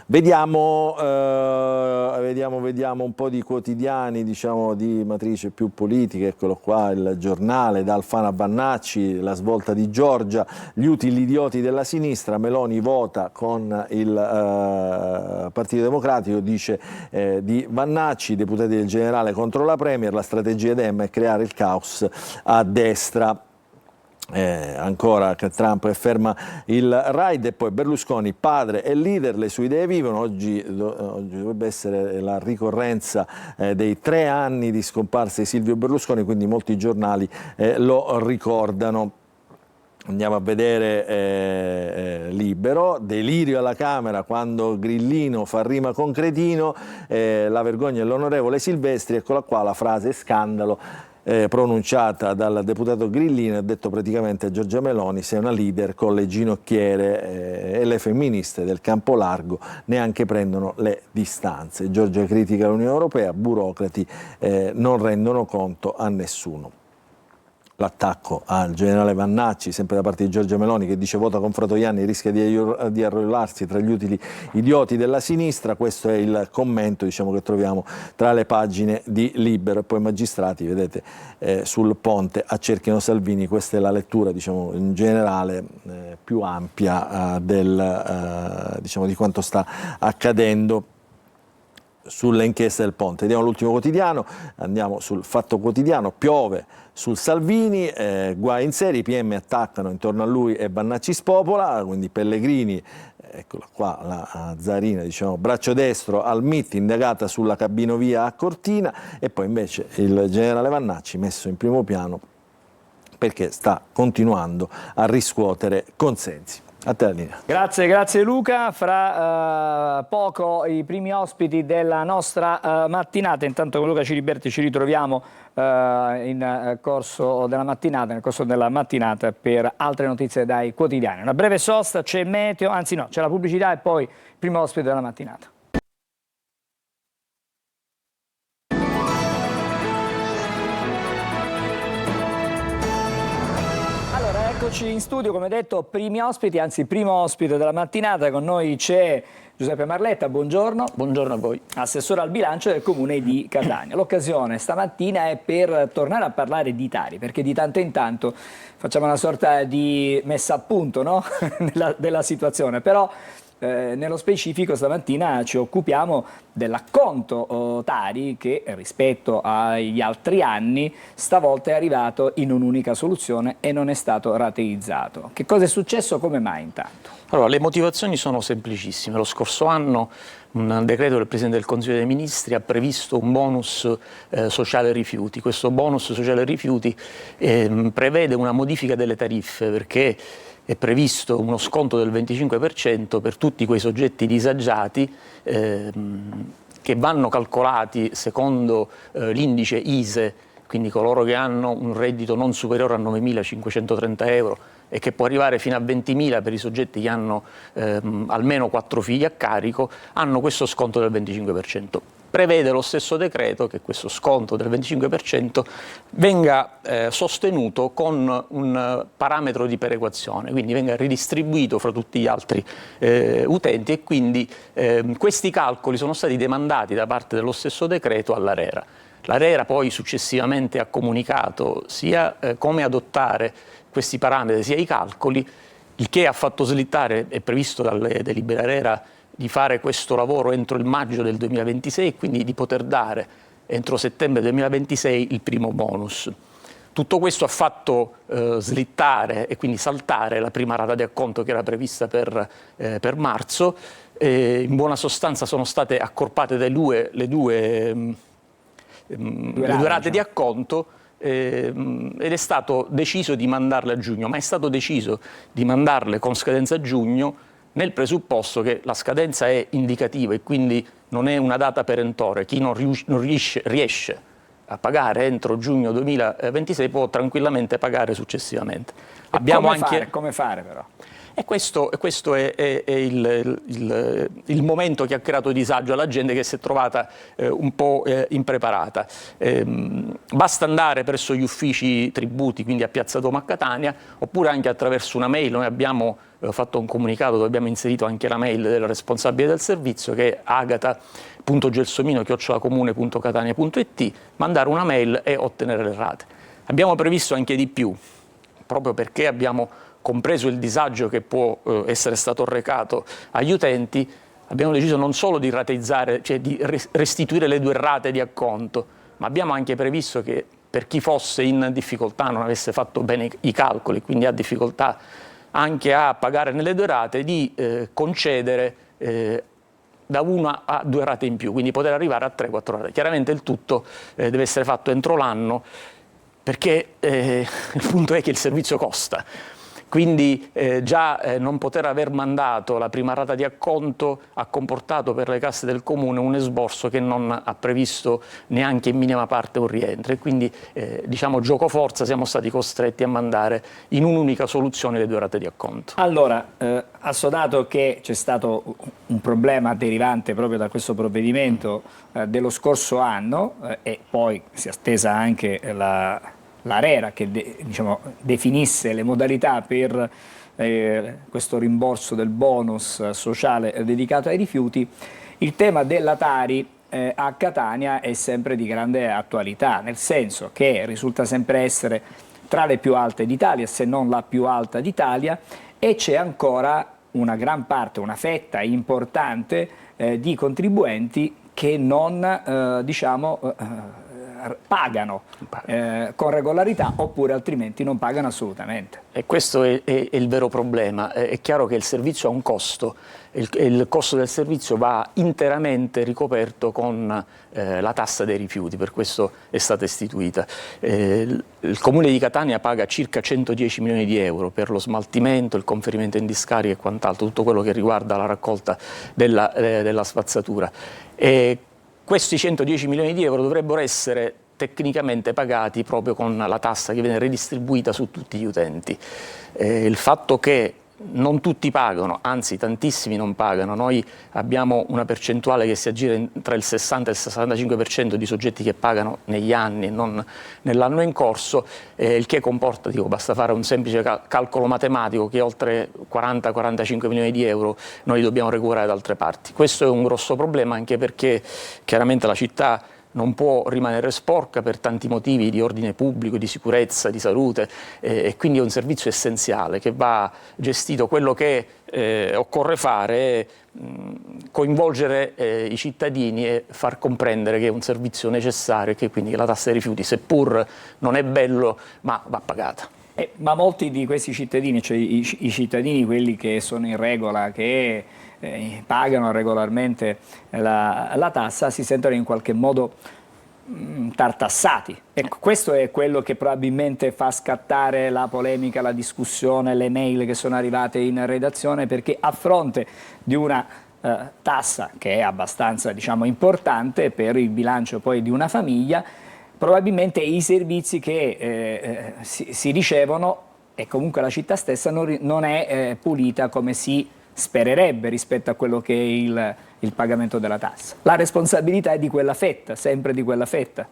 Vediamo un po' di quotidiani, diciamo, di matrice più politica. Eccolo qua, il Giornale, da Alfano a Vannacci, la svolta di Giorgia, gli utili idioti della sinistra, Meloni vota con il Partito Democratico, dice di Vannacci, i deputati del generale contro la Premier, la strategia Dem è creare il caos a destra. Ancora che Trump ferma il raid, e poi Berlusconi, padre e leader, le sue idee vivono. Oggi dovrebbe essere la ricorrenza dei 3 anni di scomparsa di Silvio Berlusconi, quindi molti giornali lo ricordano. Andiamo a vedere Libero, delirio alla Camera quando Grillino fa rima con cretino, la vergogna dell'onorevole Silvestri. Eccola qua la frase scandalo pronunciata dal deputato Grillino, ha detto praticamente a Giorgia Meloni: sei una leader con le ginocchiere, e le femministe del campo largo neanche prendono le distanze. Giorgia critica l'Unione Europea, burocrati non rendono conto a nessuno. L'attacco al generale Vannacci, sempre da parte di Giorgia Meloni, che dice vota con Fratoianni, rischia di arruolarsi tra gli utili idioti della sinistra. Questo è il commento, diciamo, che troviamo tra le pagine di Libero. E poi magistrati, vedete, sul ponte accerchiano Salvini. Questa è la lettura, diciamo, in generale più ampia diciamo, di quanto sta accadendo sulle inchieste del ponte. Vediamo l'ultimo quotidiano, andiamo sul Fatto Quotidiano, piove sul Salvini, guai in serie, i PM attaccano intorno a lui e Vannacci spopola, quindi Pellegrini, eccola qua la Zarina, diciamo, braccio destro al MIT, indagata sulla cabinovia a Cortina, e poi invece il generale Vannacci messo in primo piano perché sta continuando a riscuotere consensi. A te la linea. Grazie Luca. Fra poco i primi ospiti della nostra mattinata. Intanto con Luca Ciriberti ci ritroviamo nel corso della mattinata per altre notizie dai quotidiani. Una breve sosta, c'è meteo, anzi no, c'è la pubblicità e poi il primo ospite della mattinata. Eccoci in studio, come detto, primi ospiti, anzi primo ospite della mattinata. Con noi c'è Giuseppe Marletta, buongiorno. Buongiorno a voi. Assessore al bilancio del comune di Catania. L'occasione stamattina è per tornare a parlare di Tari, perché di tanto in tanto facciamo una sorta di messa a punto, no? della situazione, però nello specifico stamattina ci occupiamo dell'acconto Tari che rispetto agli altri anni stavolta è arrivato in un'unica soluzione e non è stato rateizzato. Che cosa è successo? Come mai intanto? Allora, le motivazioni sono semplicissime. Lo scorso anno un decreto del Presidente del Consiglio dei Ministri ha previsto un bonus sociale rifiuti. Questo bonus sociale rifiuti prevede una modifica delle tariffe, perché è previsto uno sconto del 25% per tutti quei soggetti disagiati che vanno calcolati secondo l'indice ISEE, quindi coloro che hanno un reddito non superiore a 9.530 euro e che può arrivare fino a 20.000 per i soggetti che hanno almeno 4 figli a carico, hanno questo sconto del 25%. Prevede lo stesso decreto che questo sconto del 25% venga sostenuto con un parametro di perequazione, quindi venga ridistribuito fra tutti gli altri utenti, e quindi questi calcoli sono stati demandati da parte dello stesso decreto all'ARERA. L'ARERA poi successivamente ha comunicato sia come adottare questi parametri sia i calcoli, il che ha fatto slittare, è previsto dalle delibere ARERA, di fare questo lavoro entro il maggio del 2026 e quindi di poter dare entro settembre 2026 il primo bonus. Tutto questo ha fatto slittare e quindi saltare la prima rata di acconto che era prevista per marzo. In buona sostanza sono state accorpate le due rate di acconto ed è stato deciso di mandarle a giugno, ma è stato deciso di mandarle con scadenza a giugno nel presupposto che la scadenza è indicativa e quindi non è una data perentoria. Chi non riesce a pagare entro giugno 2026 può tranquillamente pagare successivamente. Abbiamo come fare però? E questo è il momento che ha creato disagio alla gente, che si è trovata un po' impreparata. Basta andare presso gli uffici tributi, quindi a Piazza Duomo a Catania, oppure anche attraverso una mail. Noi abbiamo fatto un comunicato dove abbiamo inserito anche la mail del responsabile del servizio, che è agata.gelsomino@comune.catania.it, mandare una mail e ottenere le rate. Abbiamo previsto anche di più, proprio perché abbiamo compreso il disagio che può essere stato recato agli utenti. Abbiamo deciso non solo di rateizzare, cioè di restituire le 2 rate di acconto, ma abbiamo anche previsto che per chi fosse in difficoltà, non avesse fatto bene i calcoli, quindi ha difficoltà anche a pagare nelle 2 rate, di concedere da 1 a 2 rate in più, quindi poter arrivare a 3-4 rate. Chiaramente il tutto deve essere fatto entro l'anno, perché il punto è che il servizio costa. Quindi già non poter aver mandato la prima rata di acconto ha comportato per le casse del comune un esborso che non ha previsto neanche in minima parte un rientro, e quindi diciamo gioco forza siamo stati costretti a mandare in un'unica soluzione le 2 rate di acconto. Allora, assodato che c'è stato un problema derivante proprio da questo provvedimento dello scorso anno e poi si è attesa anche l'ARERA che definisse le modalità per questo rimborso del bonus sociale dedicato ai rifiuti, il tema della Tari a Catania è sempre di grande attualità, nel senso che risulta sempre essere tra le più alte d'Italia, se non la più alta d'Italia, e c'è ancora una gran parte, una fetta importante di contribuenti che non pagano con regolarità, oppure altrimenti non pagano assolutamente. E questo è il vero problema. È chiaro che il servizio ha un costo, il costo del servizio va interamente ricoperto con la tassa dei rifiuti, per questo è stata istituita. Il Comune di Catania paga circa 110 milioni di euro per lo smaltimento, il conferimento in discarica e quant'altro, tutto quello che riguarda la raccolta della spazzatura. E questi 110 milioni di euro dovrebbero essere tecnicamente pagati proprio con la tassa che viene ridistribuita su tutti gli utenti. Il fatto che non tutti pagano, anzi tantissimi non pagano. Noi abbiamo una percentuale che si aggira tra il 60 e il 65% di soggetti che pagano negli anni, non nell'anno in corso, il che comporta, basta fare un semplice calcolo matematico, che oltre 40-45 milioni di euro noi li dobbiamo recuperare da altre parti. Questo è un grosso problema, anche perché chiaramente la città non può rimanere sporca per tanti motivi di ordine pubblico, di sicurezza, di salute, e quindi è un servizio essenziale che va gestito. Quello che occorre fare è coinvolgere i cittadini e far comprendere che è un servizio necessario e che quindi la tassa dei rifiuti, seppur non è bello, ma va pagata. Ma molti di questi cittadini, cioè i cittadini, quelli che sono in regola, che pagano regolarmente la tassa, si sentono in qualche modo tartassati. Ecco, questo è quello che probabilmente fa scattare la polemica, la discussione, le mail che sono arrivate in redazione, perché a fronte di una tassa che è abbastanza, diciamo, importante per il bilancio poi di una famiglia, probabilmente i servizi che si ricevono, e comunque la città stessa non è pulita come si spererebbe rispetto a quello che è il pagamento della tassa. La responsabilità è di quella fetta, sempre di quella fetta.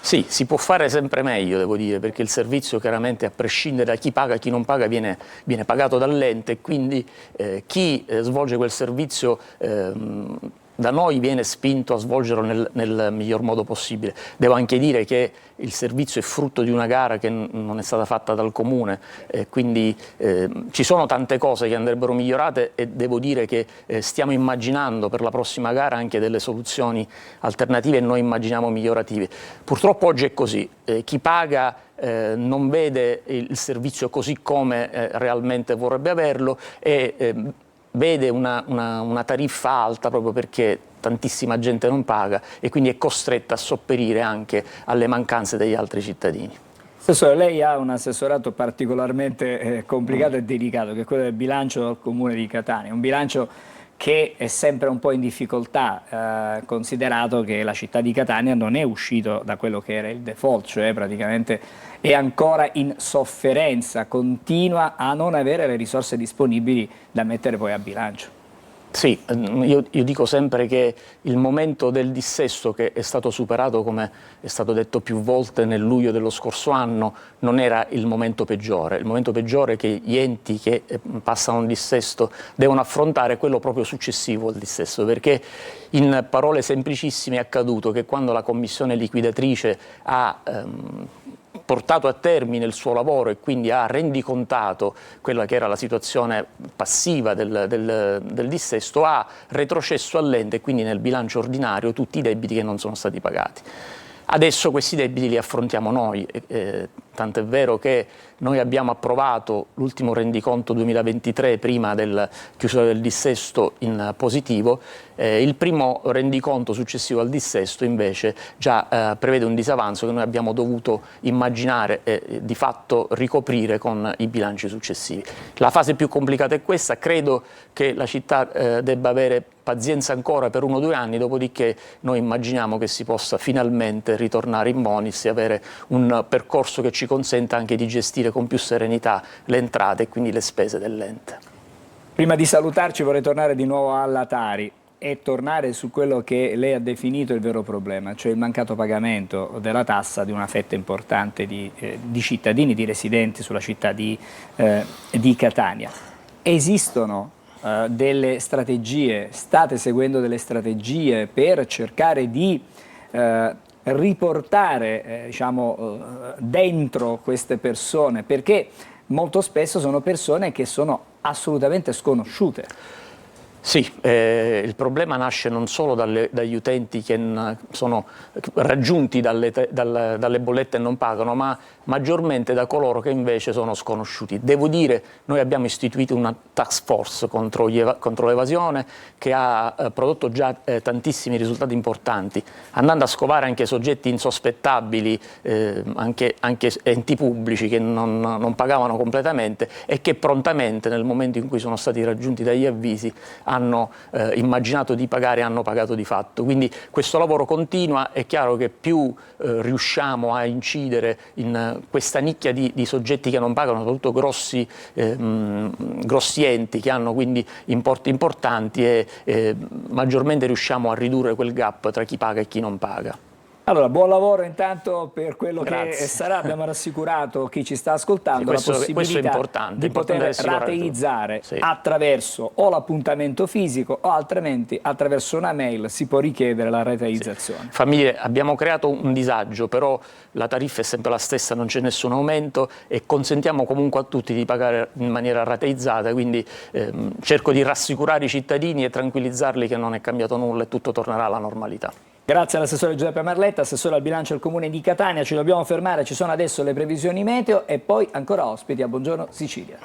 Sì, si può fare sempre meglio, devo dire, perché il servizio, chiaramente, a prescindere da chi paga, chi non paga, viene pagato dall'ente, e quindi chi svolge quel servizio da noi viene spinto a svolgerlo nel miglior modo possibile. Devo anche dire che il servizio è frutto di una gara che non è stata fatta dal Comune, quindi ci sono tante cose che andrebbero migliorate, e devo dire che stiamo immaginando per la prossima gara anche delle soluzioni alternative e noi immaginiamo migliorative. Purtroppo oggi è così, chi paga non vede il servizio così come realmente vorrebbe averlo, e vede una tariffa alta proprio perché tantissima gente non paga, e quindi è costretta a sopperire anche alle mancanze degli altri cittadini. Assessore, lei ha un assessorato particolarmente complicato e delicato, che è quello del bilancio del Comune di Catania, un bilancio che è sempre un po' in difficoltà, considerato che la città di Catania non è uscito da quello che era il default, cioè praticamente è ancora in sofferenza, continua a non avere le risorse disponibili da mettere poi a bilancio. Sì, io dico sempre che il momento del dissesto, che è stato superato, come è stato detto più volte, nel luglio dello scorso anno, non era il momento peggiore. Il momento peggiore che gli enti che passano un dissesto devono affrontare è quello proprio successivo al dissesto, perché in parole semplicissime è accaduto che quando la commissione liquidatrice ha portato a termine il suo lavoro e quindi ha rendicontato quella che era la situazione passiva del dissesto, ha retrocesso all'ente e quindi nel bilancio ordinario tutti i debiti che non sono stati pagati. Adesso questi debiti li affrontiamo noi, tant'è vero che noi abbiamo approvato l'ultimo rendiconto 2023 prima della chiusura del dissesto in positivo. Il primo rendiconto successivo al dissesto invece già prevede un disavanzo che noi abbiamo dovuto immaginare e di fatto ricoprire con i bilanci successivi. La fase più complicata è questa, credo che la città debba avere pazienza ancora per 1 o 2 anni, dopodiché noi immaginiamo che si possa finalmente ritornare in bonis e avere un percorso che ci consenta anche di gestire con più serenità le entrate e quindi le spese dell'ente. Prima di salutarci vorrei tornare di nuovo alla Tari e tornare su quello che lei ha definito il vero problema, cioè il mancato pagamento della tassa di una fetta importante di cittadini, di residenti sulla città di Catania. Esistono delle strategie, state seguendo delle strategie per cercare di riportare dentro queste persone, perché molto spesso sono persone che sono assolutamente sconosciute. Sì, il problema nasce non solo dagli utenti che sono raggiunti dalle bollette e non pagano, ma maggiormente da coloro che invece sono sconosciuti. Devo dire, noi abbiamo istituito una task force contro l'evasione che ha prodotto già tantissimi risultati importanti, andando a scovare anche soggetti insospettabili, anche enti pubblici che non pagavano completamente e che prontamente, nel momento in cui sono stati raggiunti dagli avvisi, hanno immaginato di pagare hanno pagato di fatto. Quindi questo lavoro continua, è chiaro che più riusciamo a incidere in questa nicchia di soggetti che non pagano, soprattutto grossi enti che hanno quindi importi importanti, e maggiormente riusciamo a ridurre quel gap tra chi paga e chi non paga. Allora, buon lavoro intanto per quello che Grazie. sarà. Abbiamo rassicurato chi ci sta ascoltando Questo la è possibilità importante, di poter assicurare rateizzare sì. attraverso o l'appuntamento fisico o altrimenti attraverso una mail si può richiedere la rateizzazione. Famiglie, abbiamo creato un disagio, però la tariffa è sempre la stessa, non c'è nessun aumento e consentiamo comunque a tutti di pagare in maniera rateizzata, quindi cerco di rassicurare i cittadini e tranquillizzarli che non è cambiato nulla e tutto tornerà alla normalità. Grazie all'assessore Giuseppe Marletta, assessore al bilancio del Comune di Catania. Ci dobbiamo fermare, ci sono adesso le previsioni meteo e poi ancora ospiti a Buongiorno Sicilia.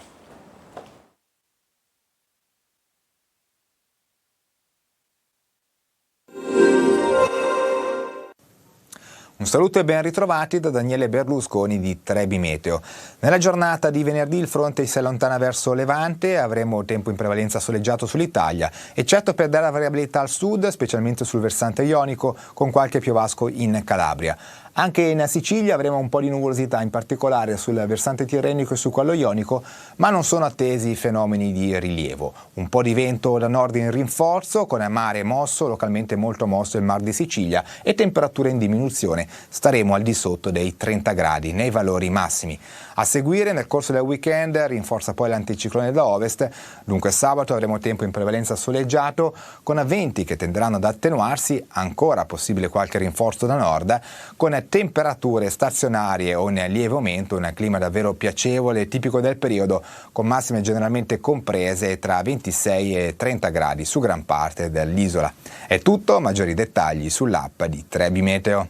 Un saluto e ben ritrovati da Daniele Berlusconi di Trebi Meteo. Nella giornata di venerdì il fronte si allontana verso Levante, avremo tempo in prevalenza soleggiato sull'Italia, eccetto per dare variabilità al sud, specialmente sul versante ionico, con qualche piovasco in Calabria. Anche in Sicilia avremo un po' di nuvolosità, in particolare sul versante tirrenico e su quello ionico, ma non sono attesi fenomeni di rilievo. Un po' di vento da nord in rinforzo, con mare mosso, localmente molto mosso il Mar di Sicilia, e temperature in diminuzione. Staremo al di sotto dei 30 gradi nei valori massimi. A seguire, nel corso del weekend, rinforza poi l'anticiclone da ovest. Dunque sabato avremo tempo in prevalenza soleggiato, con venti che tenderanno ad attenuarsi, ancora possibile qualche rinforzo da nord, con temperature stazionarie o in lieve aumento, un clima davvero piacevole, tipico del periodo, con massime generalmente comprese tra 26 e 30 gradi su gran parte dell'isola. È tutto, maggiori dettagli sull'app di Trebi Meteo.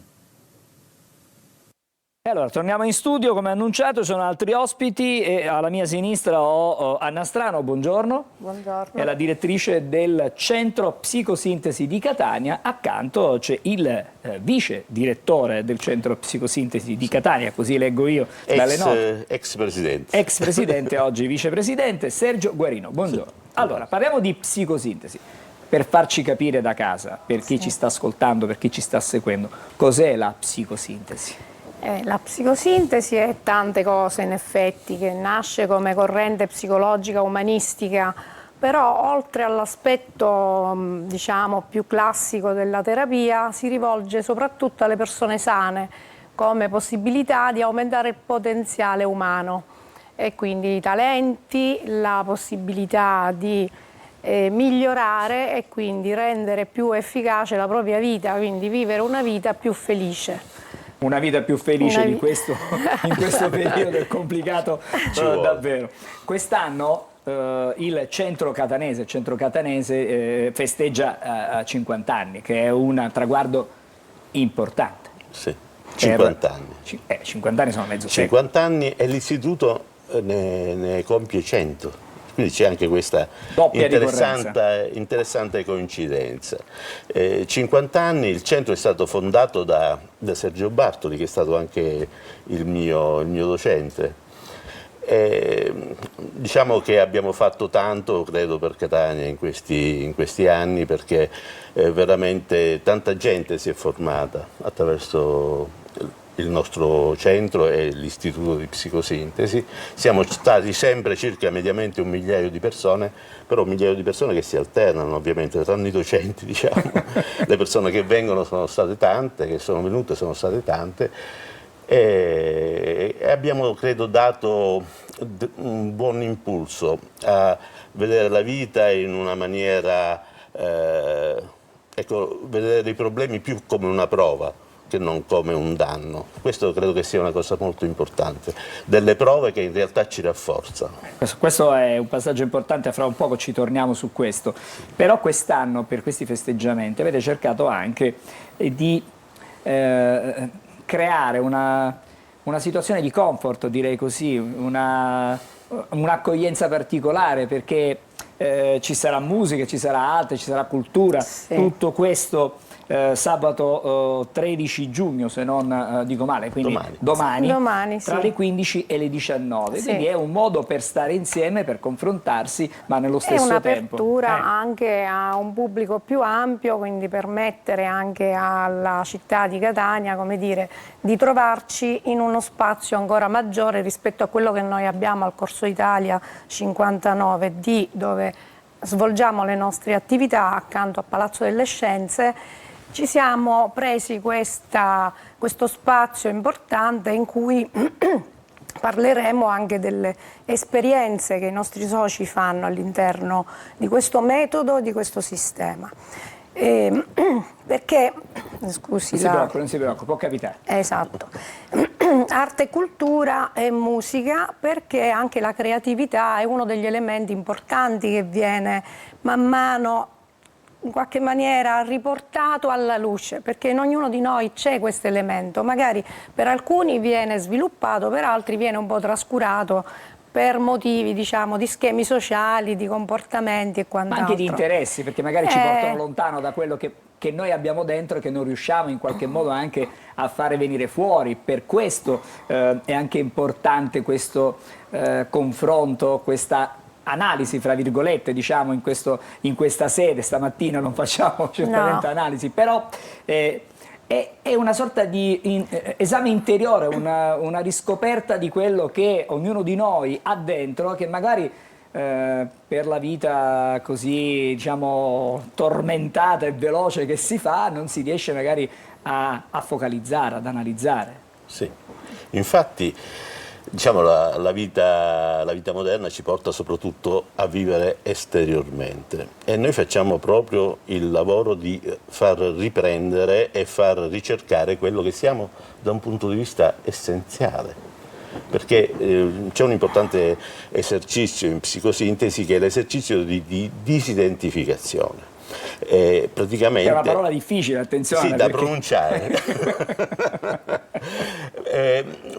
Allora, torniamo in studio, come annunciato, sono altri ospiti e alla mia sinistra ho Anna Strano, buongiorno. Buongiorno. È la direttrice del Centro Psicosintesi di Catania, accanto c'è il vice direttore del Centro Psicosintesi di Catania, così leggo io dalle note. Ex presidente. Ex presidente, oggi vicepresidente, Sergio Guarino, buongiorno. Allora, parliamo di psicosintesi. Per farci capire da casa, per chi ci sta ascoltando, per chi ci sta seguendo, cos'è la psicosintesi? La psicosintesi è tante cose in effetti, che nasce come corrente psicologica umanistica, però oltre all'aspetto diciamo più classico della terapia si rivolge soprattutto alle persone sane come possibilità di aumentare il potenziale umano e quindi i talenti, la possibilità di migliorare e quindi rendere più efficace la propria vita, quindi vivere una vita più felice. Una vita più felice in questo periodo è complicato davvero. Quest'anno il centro catanese festeggia 50 anni, che è un traguardo importante. Sì, 50 anni. 50 anni sono mezzo secolo. 50 anni e l'istituto ne compie 100. Quindi c'è anche questa interessante coincidenza. 50 anni, il centro è stato fondato da Sergio Bartoli, che è stato anche il mio docente. Diciamo che abbiamo fatto tanto, credo, per Catania in questi anni, perché veramente tanta gente si è formata attraverso il nostro centro e l'istituto di psicosintesi. Siamo stati sempre circa mediamente 1 migliaio di persone, però 1 migliaio di persone che si alternano ovviamente, tranne i docenti, diciamo. Le persone che vengono sono state tante, che sono venute sono state tante, e abbiamo, credo, dato un buon impulso a vedere la vita in una maniera, vedere i problemi più come una prova che non come un danno. Questo credo che sia una cosa molto importante, delle prove che in realtà ci rafforzano. Questo è un passaggio importante, fra un poco ci torniamo su questo. Però quest'anno, per questi festeggiamenti, avete cercato anche di creare una situazione di comfort, direi così, un'accoglienza particolare, perché ci sarà musica, ci sarà arte, ci sarà cultura, tutto questo sabato 13 giugno, se non dico male, quindi domani tra sì. le 15 e le 19. Sì. Quindi è un modo per stare insieme, per confrontarsi, ma nello stesso tempo. È un'apertura anche a un pubblico più ampio, quindi permettere anche alla città di Catania, come dire, di trovarci in uno spazio ancora maggiore rispetto a quello che noi abbiamo al Corso Italia 59D, dove svolgiamo le nostre attività accanto a Palazzo delle Scienze. Ci siamo presi questo spazio importante in cui parleremo anche delle esperienze che i nostri soci fanno all'interno di questo metodo, di questo sistema. Perché, scusi, non si preoccupi, può capitare. Esatto. Arte, cultura e musica, perché anche la creatività è uno degli elementi importanti che viene man mano in qualche maniera riportato alla luce, perché in ognuno di noi c'è questo elemento, magari per alcuni viene sviluppato, per altri viene un po' trascurato per motivi, diciamo, di schemi sociali, di comportamenti e quant'altro. Ma anche di interessi, perché magari ci portano lontano da quello che noi abbiamo dentro e che non riusciamo in qualche modo anche a fare venire fuori. Per questo è anche importante questo confronto, questa analisi, fra virgolette, diciamo, in questa sede. Stamattina non facciamo certamente analisi, però è una sorta di esame interiore, una riscoperta di quello che ognuno di noi ha dentro, che magari per la vita così, diciamo, tormentata e veloce che si fa, non si riesce magari a focalizzare, ad analizzare. Sì, infatti, diciamo, la vita moderna ci porta soprattutto a vivere esteriormente, e noi facciamo proprio il lavoro di far riprendere e far ricercare quello che siamo da un punto di vista essenziale. Perché c'è un importante esercizio in psicosintesi, che è l'esercizio di disidentificazione. Praticamente, è una parola difficile, attenzione. Sì, da pronunciare.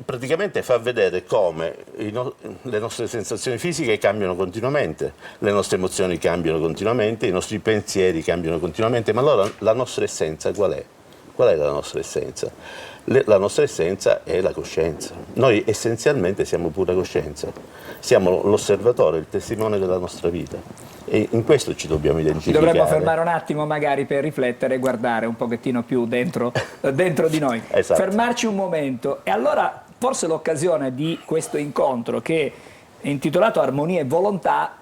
Praticamente fa vedere come le nostre sensazioni fisiche cambiano continuamente, le nostre emozioni cambiano continuamente, i nostri pensieri cambiano continuamente, ma allora la nostra essenza qual è? Qual è la nostra essenza? La nostra essenza è la coscienza. Noi essenzialmente siamo pura coscienza, siamo l'osservatore, il testimone della nostra vita, e in questo ci dobbiamo identificare. Dovremmo fermare un attimo magari per riflettere e guardare un pochettino più dentro di noi. Esatto. Fermarci un momento, e allora forse l'occasione di questo incontro, che è intitolato Armonia e Volontà,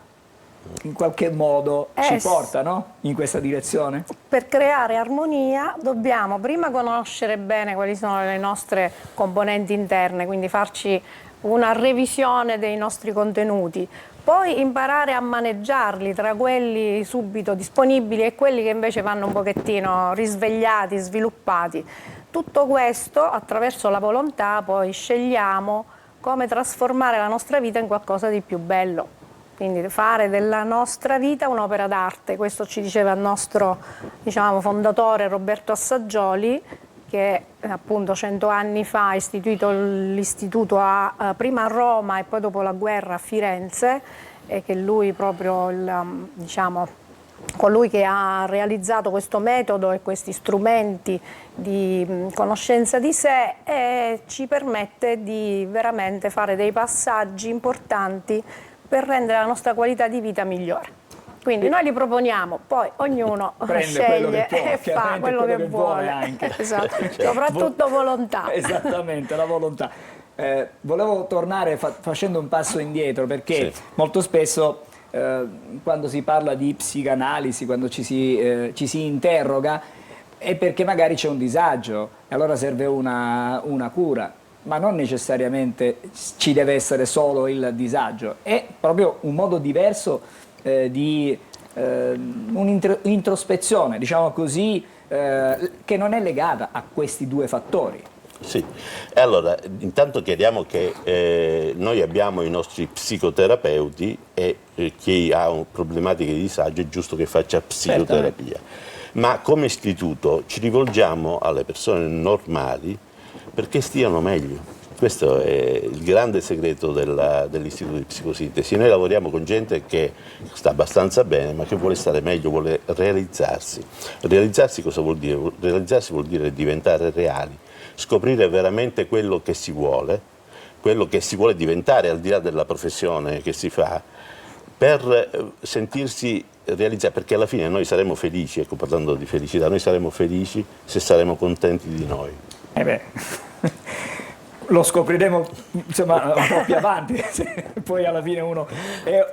in qualche modo ci porta, no? In questa direzione? Per creare armonia dobbiamo prima conoscere bene quali sono le nostre componenti interne, quindi farci una revisione dei nostri contenuti, poi imparare a maneggiarli tra quelli subito disponibili e quelli che invece vanno un pochettino risvegliati, sviluppati. Tutto questo attraverso la volontà poi scegliamo come trasformare la nostra vita in qualcosa di più bello. Quindi fare della nostra vita un'opera d'arte, questo ci diceva il nostro, diciamo, fondatore Roberto Assaggioli, che appunto 100 anni fa ha istituito l'istituto prima a Roma e poi dopo la guerra a Firenze, e che lui proprio, diciamo, colui che ha realizzato questo metodo e questi strumenti di conoscenza di sé, e ci permette di veramente fare dei passaggi importanti per rendere la nostra qualità di vita migliore. Quindi noi li proponiamo, poi ognuno sceglie e fa quello che vuole. Anche. Esatto. Soprattutto volontà. Esattamente, la volontà. Volevo tornare facendo un passo indietro, perché molto spesso quando si parla di psicanalisi, quando ci si interroga, è perché magari c'è un disagio e allora serve una cura. Ma non necessariamente ci deve essere solo il disagio, è proprio un modo diverso di un'introspezione, diciamo così, che non è legata a questi due fattori. Sì, e allora intanto chiariamo che noi abbiamo i nostri psicoterapeuti, e chi ha problematiche di disagio è giusto che faccia psicoterapia. Ma come istituto ci rivolgiamo alle persone normali perché stiano meglio. Questo è il grande segreto dell'Istituto di Psicosintesi. Noi lavoriamo con gente che sta abbastanza bene, ma che vuole stare meglio, vuole realizzarsi. Realizzarsi cosa vuol dire? Realizzarsi vuol dire diventare reali, scoprire veramente quello che si vuole diventare al di là della professione che si fa, per sentirsi realizzati, perché alla fine noi saremo felici, ecco, parlando di felicità, noi saremo felici se saremo contenti di noi. Lo scopriremo insomma un po' più avanti, poi alla fine uno è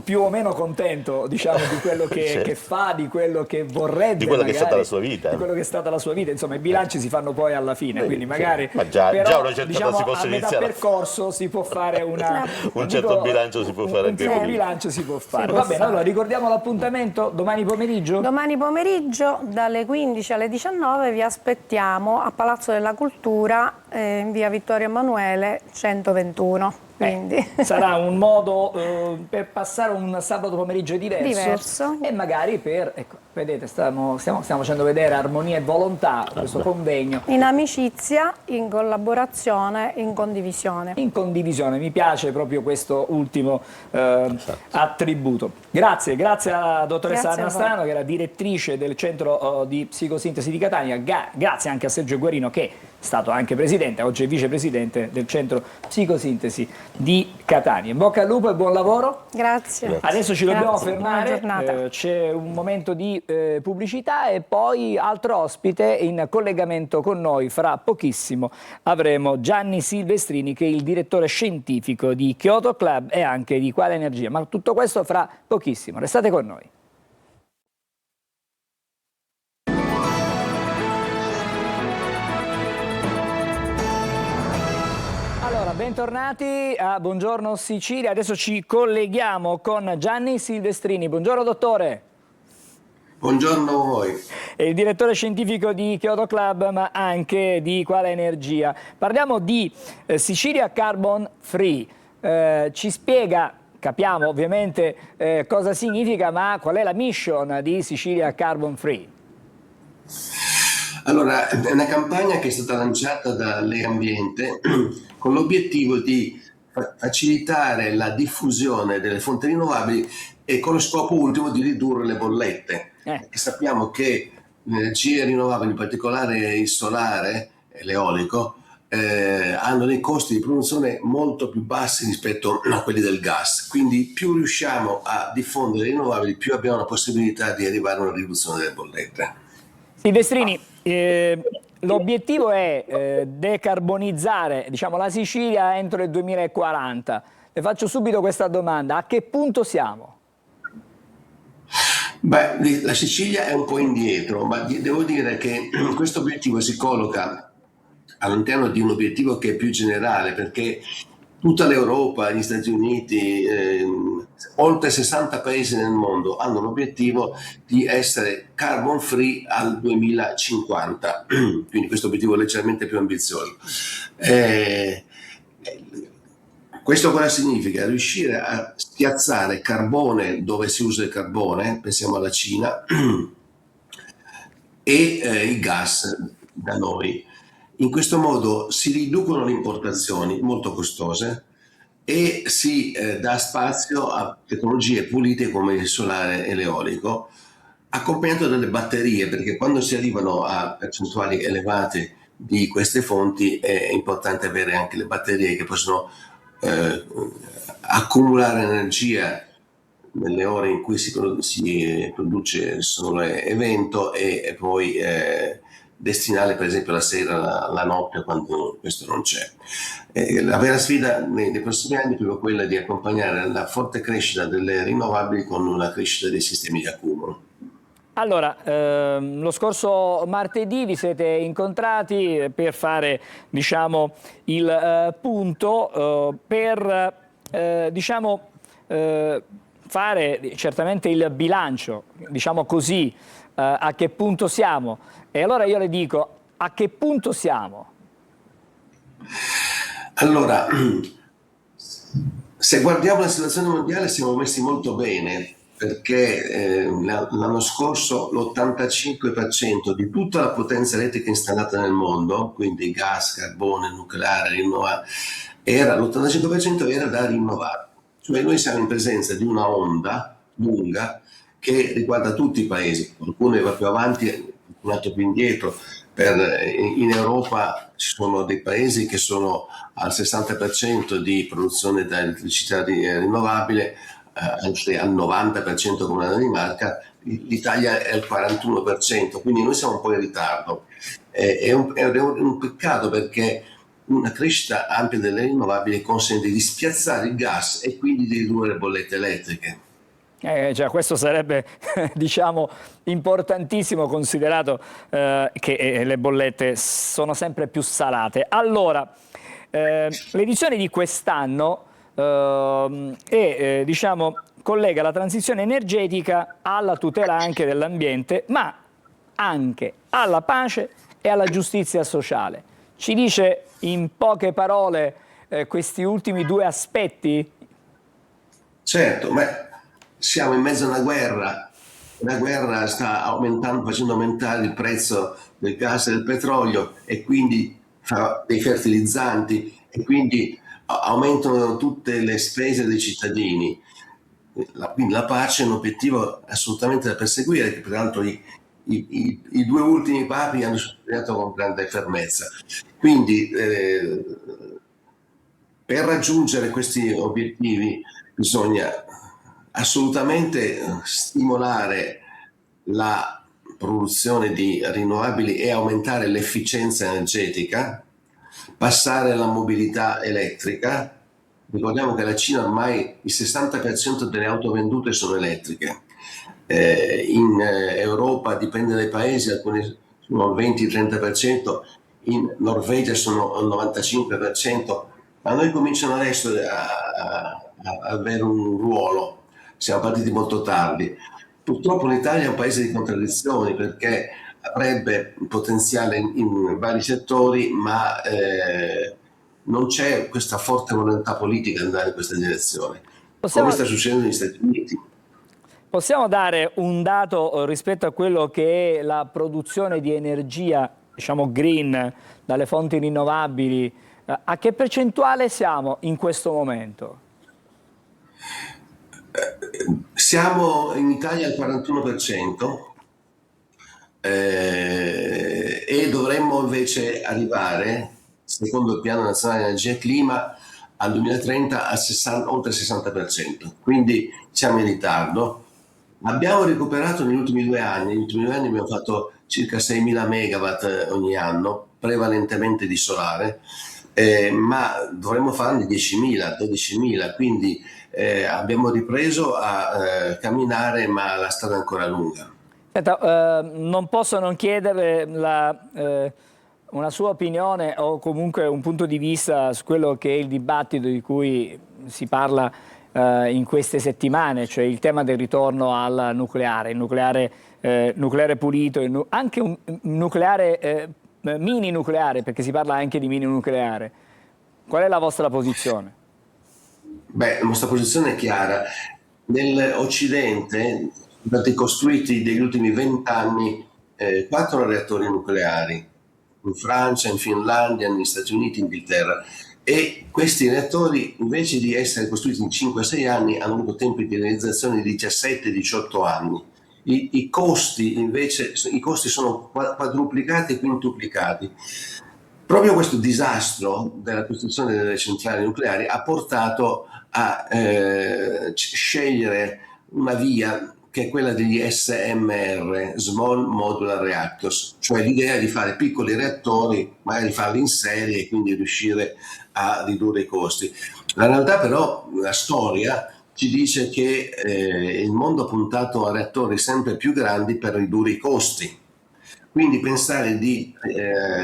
più o meno contento, diciamo, di quello che fa, di quello che vorrebbe, di quello magari, che è stata la sua vita. di quello che è stata la sua vita, insomma i bilanci si fanno poi alla fine, quindi magari ma già una certa diciamo, si possono a metà iniziare percorso si può fare un certo bilancio si può fare anche un qui. bilancio si può fare. Va bene, allora ricordiamo l'appuntamento domani pomeriggio? Domani pomeriggio dalle 15 alle 19 vi aspettiamo a Palazzo della Cultura in via Vittorio Emanuele 121. Quindi. Sarà un modo per passare un sabato pomeriggio diverso. E magari per, ecco, vedete, stiamo facendo vedere armonia e volontà, questo convegno. In amicizia, in collaborazione, in condivisione. In condivisione, mi piace proprio questo ultimo attributo. Grazie alla dottoressa Anna Strano, che è la direttrice del Centro di Psicosintesi di Catania. Grazie anche a Sergio Guarino, che è stato anche presidente, oggi è vicepresidente del Centro Psicosintesi di Catania. In bocca al lupo e buon lavoro. Grazie. Adesso ci dobbiamo fermare, giornata. c'è un momento di pubblicità e poi altro ospite in collegamento con noi. Fra pochissimo avremo Gianni Silvestrini, che è il direttore scientifico di Kyoto Club e anche di Quale Energia. Ma tutto questo fra pochissimo, restate con noi. Bentornati a Buongiorno Sicilia, adesso ci colleghiamo con Gianni Silvestrini. Buongiorno dottore. Buongiorno a voi. È il direttore scientifico di Kyoto Club, ma anche di Quale Energia. Parliamo di Sicilia Carbon Free. Ci spiega, capiamo ovviamente cosa significa, ma qual è la mission di Sicilia Carbon Free? Allora, è una campagna che è stata lanciata da Legambiente con l'obiettivo di facilitare la diffusione delle fonti rinnovabili e con lo scopo ultimo di ridurre le bollette. Perché sappiamo che le energie rinnovabili, in particolare il solare e l'eolico, hanno dei costi di produzione molto più bassi rispetto a quelli del gas. Quindi più riusciamo a diffondere le rinnovabili, più abbiamo la possibilità di arrivare a una riduzione delle bollette. Silvestrini, l'obiettivo è decarbonizzare, diciamo, la Sicilia entro il 2040. Le faccio subito questa domanda: a che punto siamo? Beh, la Sicilia è un po' indietro, ma devo dire che questo obiettivo si colloca all'interno di un obiettivo che è più generale, perché tutta l'Europa, gli Stati Uniti, oltre 60 paesi nel mondo hanno l'obiettivo di essere carbon free al 2050, quindi questo obiettivo è leggermente più ambizioso. Questo cosa significa? Riuscire a spiazzare carbone dove si usa il carbone, pensiamo alla Cina, e il gas da noi. In questo modo si riducono le importazioni molto costose e si dà spazio a tecnologie pulite come il solare e l'eolico, accompagnato dalle batterie, perché quando si arrivano a percentuali elevate di queste fonti è importante avere anche le batterie che possono accumulare energia nelle ore in cui si produce il sole e vento e poi destinarle per esempio la sera, la notte, quando questo non c'è. La vera sfida nei prossimi anni è proprio quella di accompagnare la forte crescita delle rinnovabili con una crescita dei sistemi di accumulo. Allora, lo scorso martedì vi siete incontrati per fare, diciamo, il punto per diciamo, fare certamente il bilancio, diciamo così, a che punto siamo. E allora io le dico, a che punto siamo? Allora, se guardiamo la situazione mondiale siamo messi molto bene. perché l'anno scorso l'85% di tutta la potenza elettrica installata nel mondo, quindi gas, carbone, nucleare, rinnovabile, l'85% era da rinnovabili. Cioè noi siamo in presenza di una onda lunga che riguarda tutti i paesi, qualcuno va più avanti, un altro più indietro. In Europa ci sono dei paesi che sono al 60% di produzione da elettricità rinnovabile, al 90% come la Danimarca, l'Italia è al 41%, quindi noi siamo un po' in ritardo. È un peccato perché una crescita ampia delle rinnovabili consente di spiazzare il gas e quindi di ridurre le bollette elettriche. Questo sarebbe diciamo importantissimo, considerato che le bollette sono sempre più salate. Allora, l'edizione di quest'anno diciamo, collega la transizione energetica alla tutela anche dell'ambiente, ma anche alla pace e alla giustizia sociale. Ci dice in poche parole questi ultimi due aspetti? Certo, ma siamo in mezzo a una guerra. La guerra sta aumentando, facendo aumentare il prezzo del gas e del petrolio e quindi dei fertilizzanti, e quindi aumentano tutte le spese dei cittadini. Quindi la pace è un obiettivo assolutamente da perseguire, che peraltro i due ultimi papi hanno sottolineato con grande fermezza. Quindi per raggiungere questi obiettivi bisogna assolutamente stimolare la produzione di rinnovabili e aumentare l'efficienza energetica, passare alla mobilità elettrica. Ricordiamo che la Cina ormai il 60% delle auto vendute sono elettriche. In Europa dipende dai paesi, alcuni sono il 20-30%, in Norvegia sono il 95%, ma noi cominciano adesso a avere un ruolo. Siamo partiti molto tardi. Purtroppo l'Italia è un paese di contraddizioni, perché avrebbe un potenziale in vari settori, ma non c'è questa forte volontà politica di andare in questa direzione, come sta succedendo negli Stati Uniti. Possiamo dare un dato rispetto a quello che è la produzione di energia, diciamo green, dalle fonti rinnovabili? A che percentuale siamo in questo momento? Siamo in Italia al 41% e dovremmo invece arrivare, secondo il Piano Nazionale Energia e Clima, al 2030 a oltre il 60%, quindi siamo in ritardo. Abbiamo recuperato negli ultimi 2 anni, abbiamo fatto circa 6.000 megawatt ogni anno, prevalentemente di solare, ma dovremmo farne 10.000, 12.000, quindi abbiamo ripreso a camminare, ma la strada è ancora lunga. Senta, non posso non chiedere una sua opinione o comunque un punto di vista su quello che è il dibattito di cui si parla in queste settimane, cioè il tema del ritorno al nucleare, il nucleare pulito, anche un nucleare mini nucleare, perché si parla anche di mini nucleare. Qual è la vostra posizione? Beh, la nostra posizione è chiara. Nell'Occidente sono stati costruiti negli ultimi 20 anni 4 reattori nucleari, in Francia, in Finlandia, negli Stati Uniti, in Inghilterra, e questi reattori, invece di essere costruiti in 5-6 anni, hanno avuto tempi di realizzazione di 17-18 anni. I costi invece sono quadruplicati e quintuplicati. Proprio questo disastro della costruzione delle centrali nucleari ha portato a scegliere una via che è quella degli SMR, Small Modular Reactors, cioè l'idea di fare piccoli reattori, magari farli in serie e quindi riuscire a ridurre i costi. La realtà però, la storia ci dice che il mondo ha puntato a reattori sempre più grandi per ridurre i costi. Quindi pensare di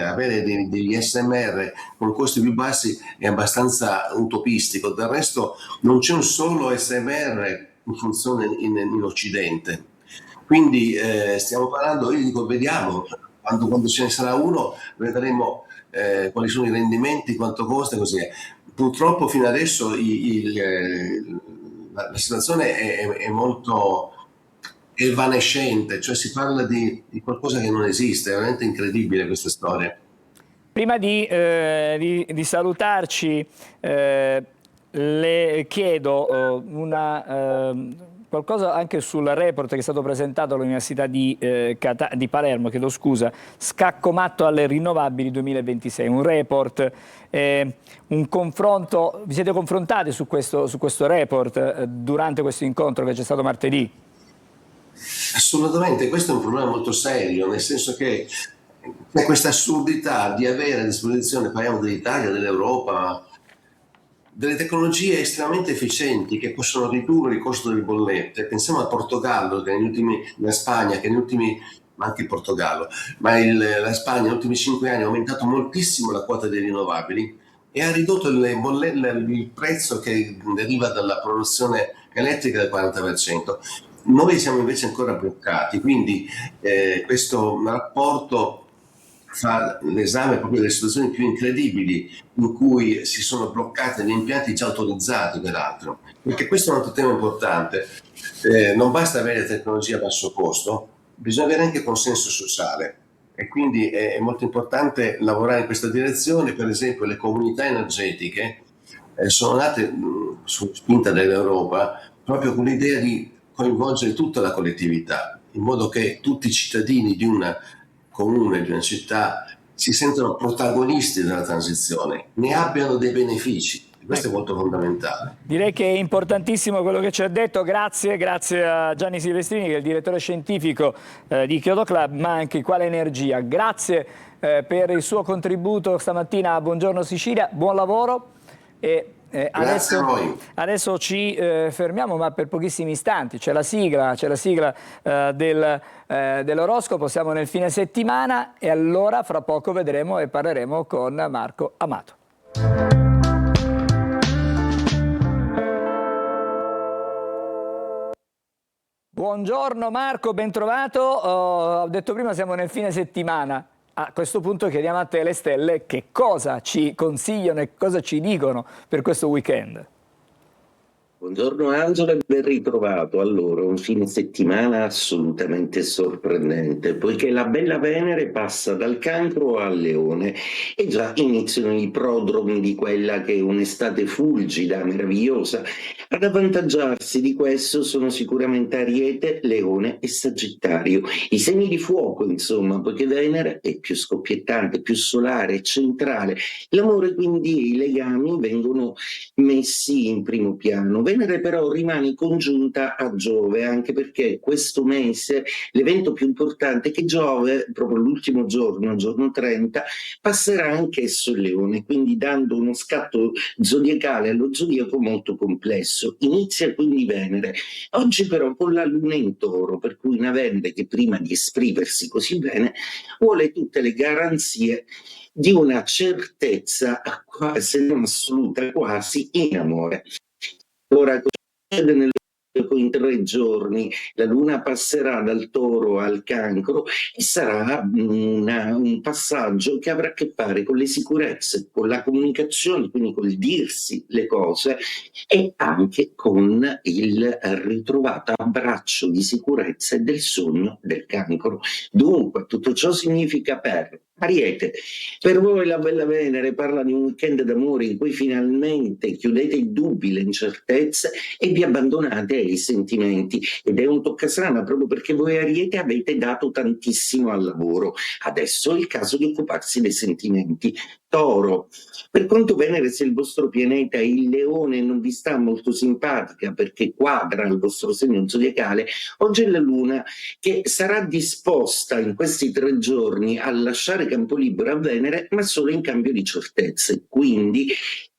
avere degli SMR con costi più bassi è abbastanza utopistico. Del resto non c'è un solo SMR in funzione in Occidente. Quindi stiamo parlando, io dico, vediamo, quando ce ne sarà uno vedremo quali sono i rendimenti, quanto costa e così. Purtroppo fino adesso la situazione è molto evanescente, cioè si parla di qualcosa che non esiste, è veramente incredibile questa storia. Prima di salutarci, le chiedo qualcosa anche sul report che è stato presentato all'Università di Palermo, chiedo scusa, Scacco matto alle rinnovabili 2026, un report, un confronto, vi siete confrontati su questo report durante questo incontro che c'è stato martedì? Assolutamente, questo è un problema molto serio, nel senso che c'è questa assurdità di avere a disposizione, parliamo dell'Italia, dell'Europa, delle tecnologie estremamente efficienti che possono ridurre il costo delle bollette. Pensiamo al Portogallo, la Spagna, che negli ultimi, ma anche il Portogallo, ma la Spagna negli ultimi 5 anni ha aumentato moltissimo la quota dei rinnovabili e ha ridotto il prezzo che deriva dalla produzione elettrica del 40%. Noi siamo invece ancora bloccati, quindi questo rapporto fa l'esame proprio delle situazioni più incredibili in cui si sono bloccati gli impianti già autorizzati, peraltro, perché questo è un altro tema importante. Non basta avere tecnologia a basso costo, bisogna avere anche consenso sociale e quindi è molto importante lavorare in questa direzione. Per esempio le comunità energetiche sono nate su spinta dell'Europa proprio con l'idea di coinvolgere tutta la collettività, in modo che tutti i cittadini di un comune, di una città, si sentono protagonisti della transizione, ne abbiano dei benefici. Questo è molto fondamentale. Direi che è importantissimo quello che ci ha detto, grazie a Gianni Silvestrini che è il direttore scientifico di Kyoto Club, ma anche Quale Energia. Grazie per il suo contributo stamattina a Buongiorno Sicilia, buon lavoro. Adesso ci fermiamo, ma per pochissimi istanti. C'è la sigla dell'oroscopo, siamo nel fine settimana e allora fra poco vedremo e parleremo con Marco Amato. Buongiorno Marco, ben trovato. Ho detto prima siamo nel fine settimana. A questo punto chiediamo a te, le stelle, che cosa ci consigliano e cosa ci dicono per questo weekend? Buongiorno Angelo e ben ritrovato. Allora, un fine settimana assolutamente sorprendente, poiché la bella Venere passa dal Cancro al Leone e già iniziano i prodromi di quella che è un'estate fulgida, meravigliosa. Ad avvantaggiarsi di questo sono sicuramente Ariete, Leone e Sagittario, i segni di fuoco, insomma, poiché Venere è più scoppiettante, più solare, centrale. L'amore quindi e i legami vengono messi in primo piano. Venere però rimane congiunta a Giove, anche perché questo mese l'evento più importante è che Giove, proprio l'ultimo giorno, giorno 30, passerà anch'esso il Leone, quindi dando uno scatto zodiacale allo zodiaco molto complesso. Inizia quindi Venere, oggi però con la Luna in Toro, per cui una Venere che prima di esprimersi così bene vuole tutte le garanzie di una certezza se non assoluta, quasi in amore. Ora, cosa succede in 3 giorni? La Luna passerà dal Toro al Cancro e sarà un passaggio che avrà a che fare con le sicurezze, con la comunicazione, quindi col dirsi le cose e anche con il ritrovato abbraccio di sicurezza e del sogno del Cancro. Dunque, tutto ciò significa per Ariete, per voi la bella Venere parla di un weekend d'amore in cui finalmente chiudete i dubbi, le incertezze e vi abbandonate ai sentimenti, ed è un toccasana proprio perché voi Ariete avete dato tantissimo al lavoro, adesso è il caso di occuparsi dei sentimenti. Toro, per quanto Venere sia il vostro pianeta, il Leone non vi sta molto simpatica perché quadra il vostro segno zodiacale, oggi è la Luna che sarà disposta in questi 3 giorni a lasciare campo libero a Venere, ma solo in cambio di certezze. Quindi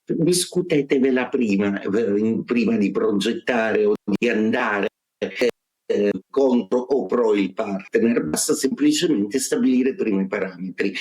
discutetevela prima di progettare o di andare contro o pro il partner, basta semplicemente stabilire prima i parametri.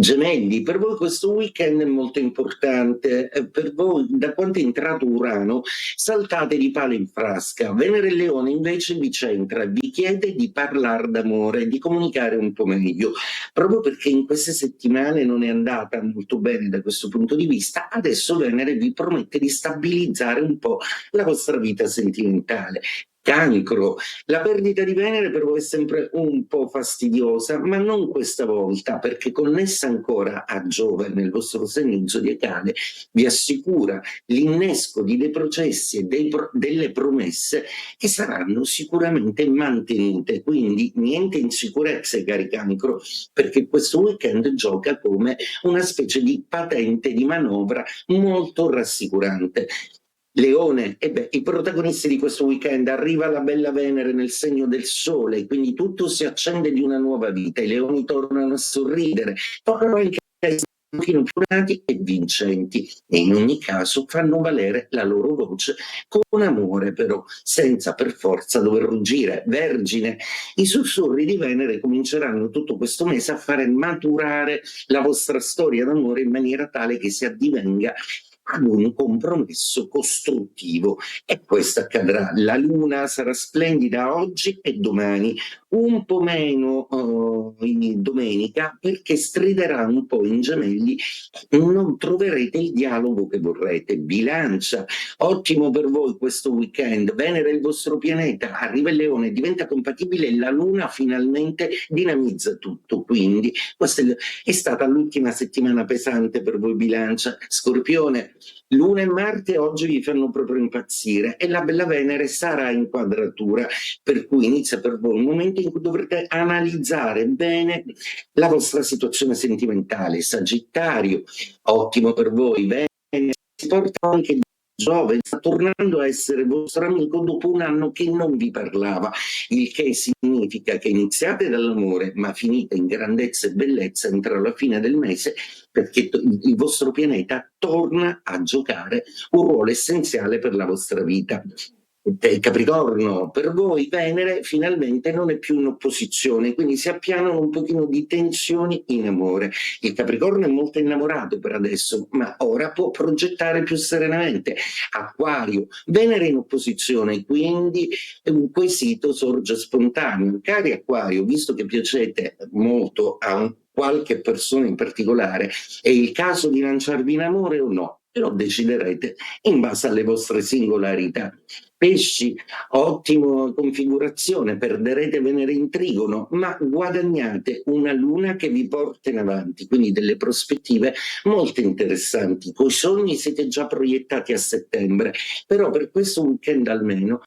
Gemelli, per voi questo weekend è molto importante, per voi da quando è entrato Urano saltate di palo in frasca. Venere e Leone invece vi centra, vi chiede di parlare d'amore, di comunicare un po' meglio, proprio perché in queste settimane non è andata molto bene da questo punto di vista. Adesso Venere vi promette di stabilizzare un po' la vostra vita sentimentale. Cancro, la perdita di Venere per voi è sempre un po' fastidiosa, ma non questa volta, perché connessa ancora a Giove nel vostro segno zodiacale vi assicura l'innesco di dei processi e delle promesse che saranno sicuramente mantenute, quindi niente insicurezze, cari Cancro, perché questo weekend gioca come una specie di patente di manovra molto rassicurante. Leone, i protagonisti di questo weekend, arriva la bella Venere nel segno del Sole, quindi tutto si accende di una nuova vita, i leoni tornano a sorridere, tornano anche a essere un pochino più nati e vincenti, e in ogni caso fanno valere la loro voce con amore, però senza per forza dover ruggire. Vergine, i sussurri di Venere cominceranno tutto questo mese a fare maturare la vostra storia d'amore in maniera tale che si addivenga ad un compromesso costruttivo, e questo accadrà. La luna sarà splendida oggi e domani, un po' meno in domenica, perché striderà un po' in Gemelli, non troverete il dialogo che vorrete. Bilancia, ottimo per voi questo weekend, Venere è il vostro pianeta, arriva il Leone, diventa compatibile e la luna finalmente dinamizza tutto, quindi questa è stata l'ultima settimana pesante per voi Bilancia. Scorpione, Luna e Marte oggi vi fanno proprio impazzire e la bella Venere sarà in quadratura, per cui inizia per voi un momento in cui dovrete analizzare bene la vostra situazione sentimentale. Sagittario, ottimo per voi, Venere si porta anche Giove, sta tornando a essere vostro amico dopo un anno che non vi parlava, il che significa che iniziate dall'amore ma finite in grandezza e bellezza entro la fine del mese, perché il vostro pianeta torna a giocare un ruolo essenziale per la vostra vita. Capricorno, per voi Venere finalmente non è più in opposizione, quindi si appianano un pochino di tensioni in amore. Il Capricorno è molto innamorato per adesso, ma ora può progettare più serenamente. Acquario, Venere in opposizione, quindi un quesito sorge spontaneo. Cari Acquario, visto che piacete molto a qualche persona in particolare, è il caso di lanciarvi in amore o no? Lo deciderete in base alle vostre singolarità. Pesci, ottima configurazione, perderete Venere in Trigono, ma guadagnate una luna che vi porta in avanti, quindi delle prospettive molto interessanti. Coi sogni siete già proiettati a settembre, però per questo weekend almeno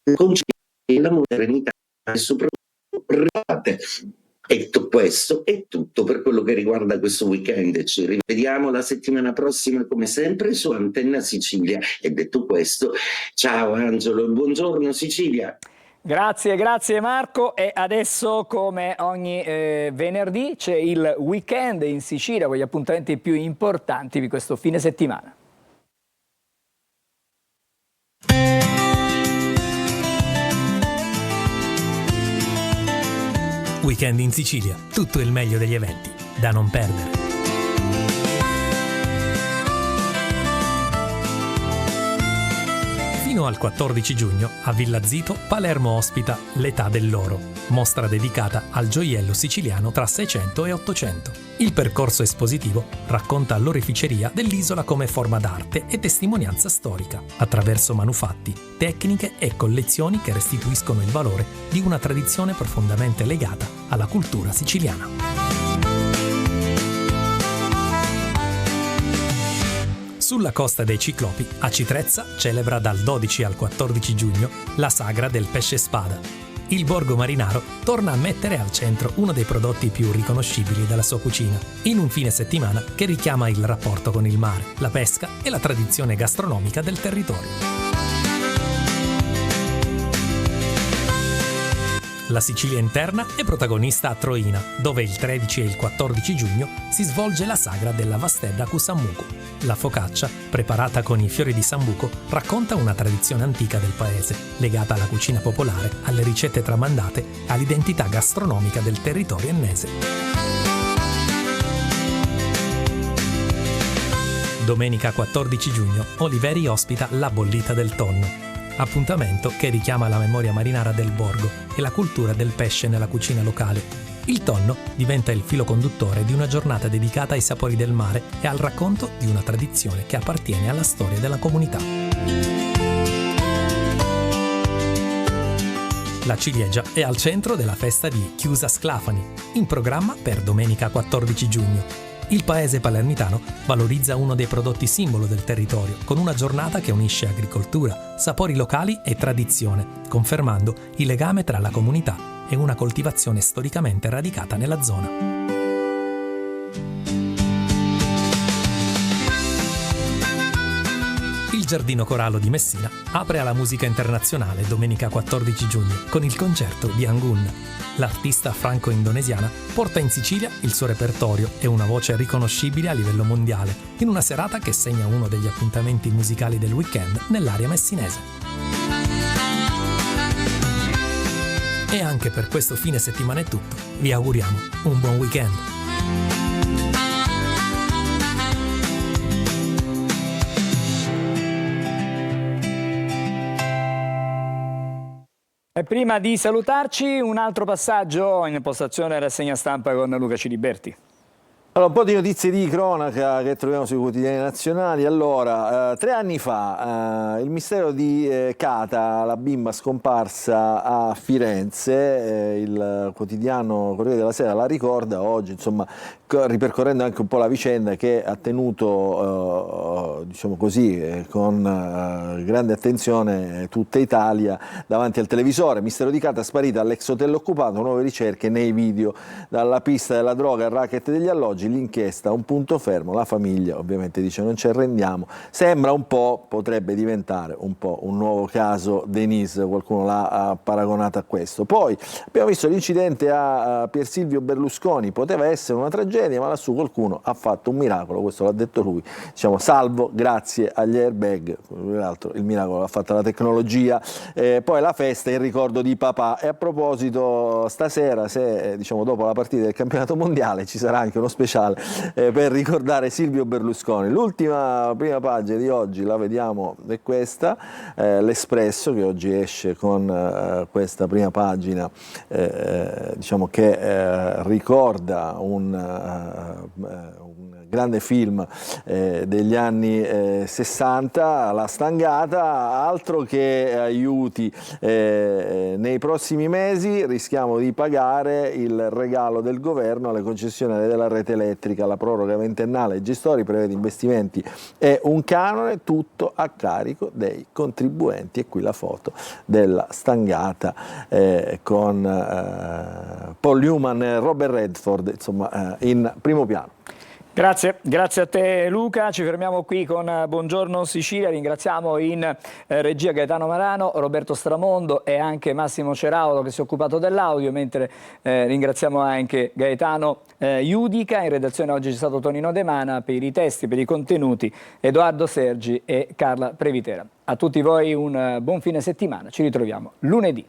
conciliate la modernità e soprattutto ricordate. E questo è tutto per quello che riguarda questo weekend. Ci rivediamo la settimana prossima come sempre su Antenna Sicilia. E detto questo, ciao Angelo e buongiorno Sicilia. Grazie Marco, e adesso come ogni venerdì c'è il weekend in Sicilia con gli appuntamenti più importanti di questo fine settimana. Weekend in Sicilia, tutto il meglio degli eventi, da non perdere. Fino al 14 giugno a Villa Zito, Palermo ospita L'età dell'oro, mostra dedicata al gioiello siciliano tra 600 e 800. Il percorso espositivo racconta l'oreficeria dell'isola come forma d'arte e testimonianza storica, attraverso manufatti, tecniche e collezioni che restituiscono il valore di una tradizione profondamente legata alla cultura siciliana. Sulla costa dei Ciclopi, Aci Trezza celebra dal 12 al 14 giugno la sagra del pesce spada. Il borgo marinaro torna a mettere al centro uno dei prodotti più riconoscibili della sua cucina, in un fine settimana che richiama il rapporto con il mare, la pesca e la tradizione gastronomica del territorio. La Sicilia interna è protagonista a Troina, dove il 13 e il 14 giugno si svolge la sagra della Vastedda cu Sambuco. La focaccia, preparata con i fiori di sambuco, racconta una tradizione antica del paese, legata alla cucina popolare, alle ricette tramandate, all'identità gastronomica del territorio ennese. Domenica 14 giugno Oliveri ospita La Bollita del Tonno. Appuntamento che richiama la memoria marinara del borgo e la cultura del pesce nella cucina locale. Il tonno diventa il filo conduttore di una giornata dedicata ai sapori del mare e al racconto di una tradizione che appartiene alla storia della comunità. La ciliegia è al centro della festa di Chiusa Sclafani, in programma per domenica 14 giugno. Il paese palermitano valorizza uno dei prodotti simbolo del territorio, con una giornata che unisce agricoltura, sapori locali e tradizione, confermando il legame tra la comunità e una coltivazione storicamente radicata nella zona. Il Giardino Corallo di Messina apre alla musica internazionale domenica 14 giugno con il concerto di Angun. L'artista franco-indonesiana porta in Sicilia il suo repertorio e una voce riconoscibile a livello mondiale, in una serata che segna uno degli appuntamenti musicali del weekend nell'area messinese. E anche per questo fine settimana è tutto. Vi auguriamo un buon weekend. E prima di salutarci, un altro passaggio in postazione rassegna stampa con Luca Ciliberti. Allora, un po' di notizie di cronaca che troviamo sui quotidiani nazionali. Allora, 3 anni fa il mistero di Cata, la bimba scomparsa a Firenze, il quotidiano Corriere della Sera la ricorda oggi, insomma, ripercorrendo anche un po' la vicenda che ha tenuto, diciamo così, con grande attenzione tutta Italia davanti al televisore. Mistero di Cata sparita all'ex hotel occupato, nuove ricerche nei video, dalla pista della droga al racket degli alloggi. L'inchiesta un punto fermo, la famiglia ovviamente dice non ci arrendiamo, sembra un po', potrebbe diventare un po' un nuovo caso Denise, qualcuno l'ha paragonato a questo. Poi abbiamo visto l'incidente a Pier Silvio Berlusconi, poteva essere una tragedia ma lassù qualcuno ha fatto un miracolo, questo l'ha detto lui, diciamo salvo grazie agli airbag, l'altro il miracolo l'ha fatta la tecnologia. Poi la festa in ricordo di papà, e a proposito stasera, se diciamo dopo la partita del campionato mondiale ci sarà anche uno speciale per ricordare Silvio Berlusconi. L'ultima prima pagina di oggi la vediamo, è questa, l'Espresso che oggi esce con questa prima pagina diciamo che ricorda un grande film degli anni 60, La Stangata. Altro che aiuti nei prossimi mesi, rischiamo di pagare il regalo del governo alle concessionarie della rete elettrica, la proroga ventennale ai gestori prevede investimenti e un canone, tutto a carico dei contribuenti. E qui la foto della Stangata con Paul Newman e Robert Redford, insomma, in primo piano. Grazie a te Luca, ci fermiamo qui con Buongiorno Sicilia, ringraziamo in regia Gaetano Marano, Roberto Stramondo e anche Massimo Ceraulo che si è occupato dell'audio, mentre ringraziamo anche Gaetano Iudica, in redazione oggi c'è stato Tonino De Mana, per i testi, per i contenuti Edoardo Sergi e Carla Previtera. A tutti voi un buon fine settimana, ci ritroviamo lunedì.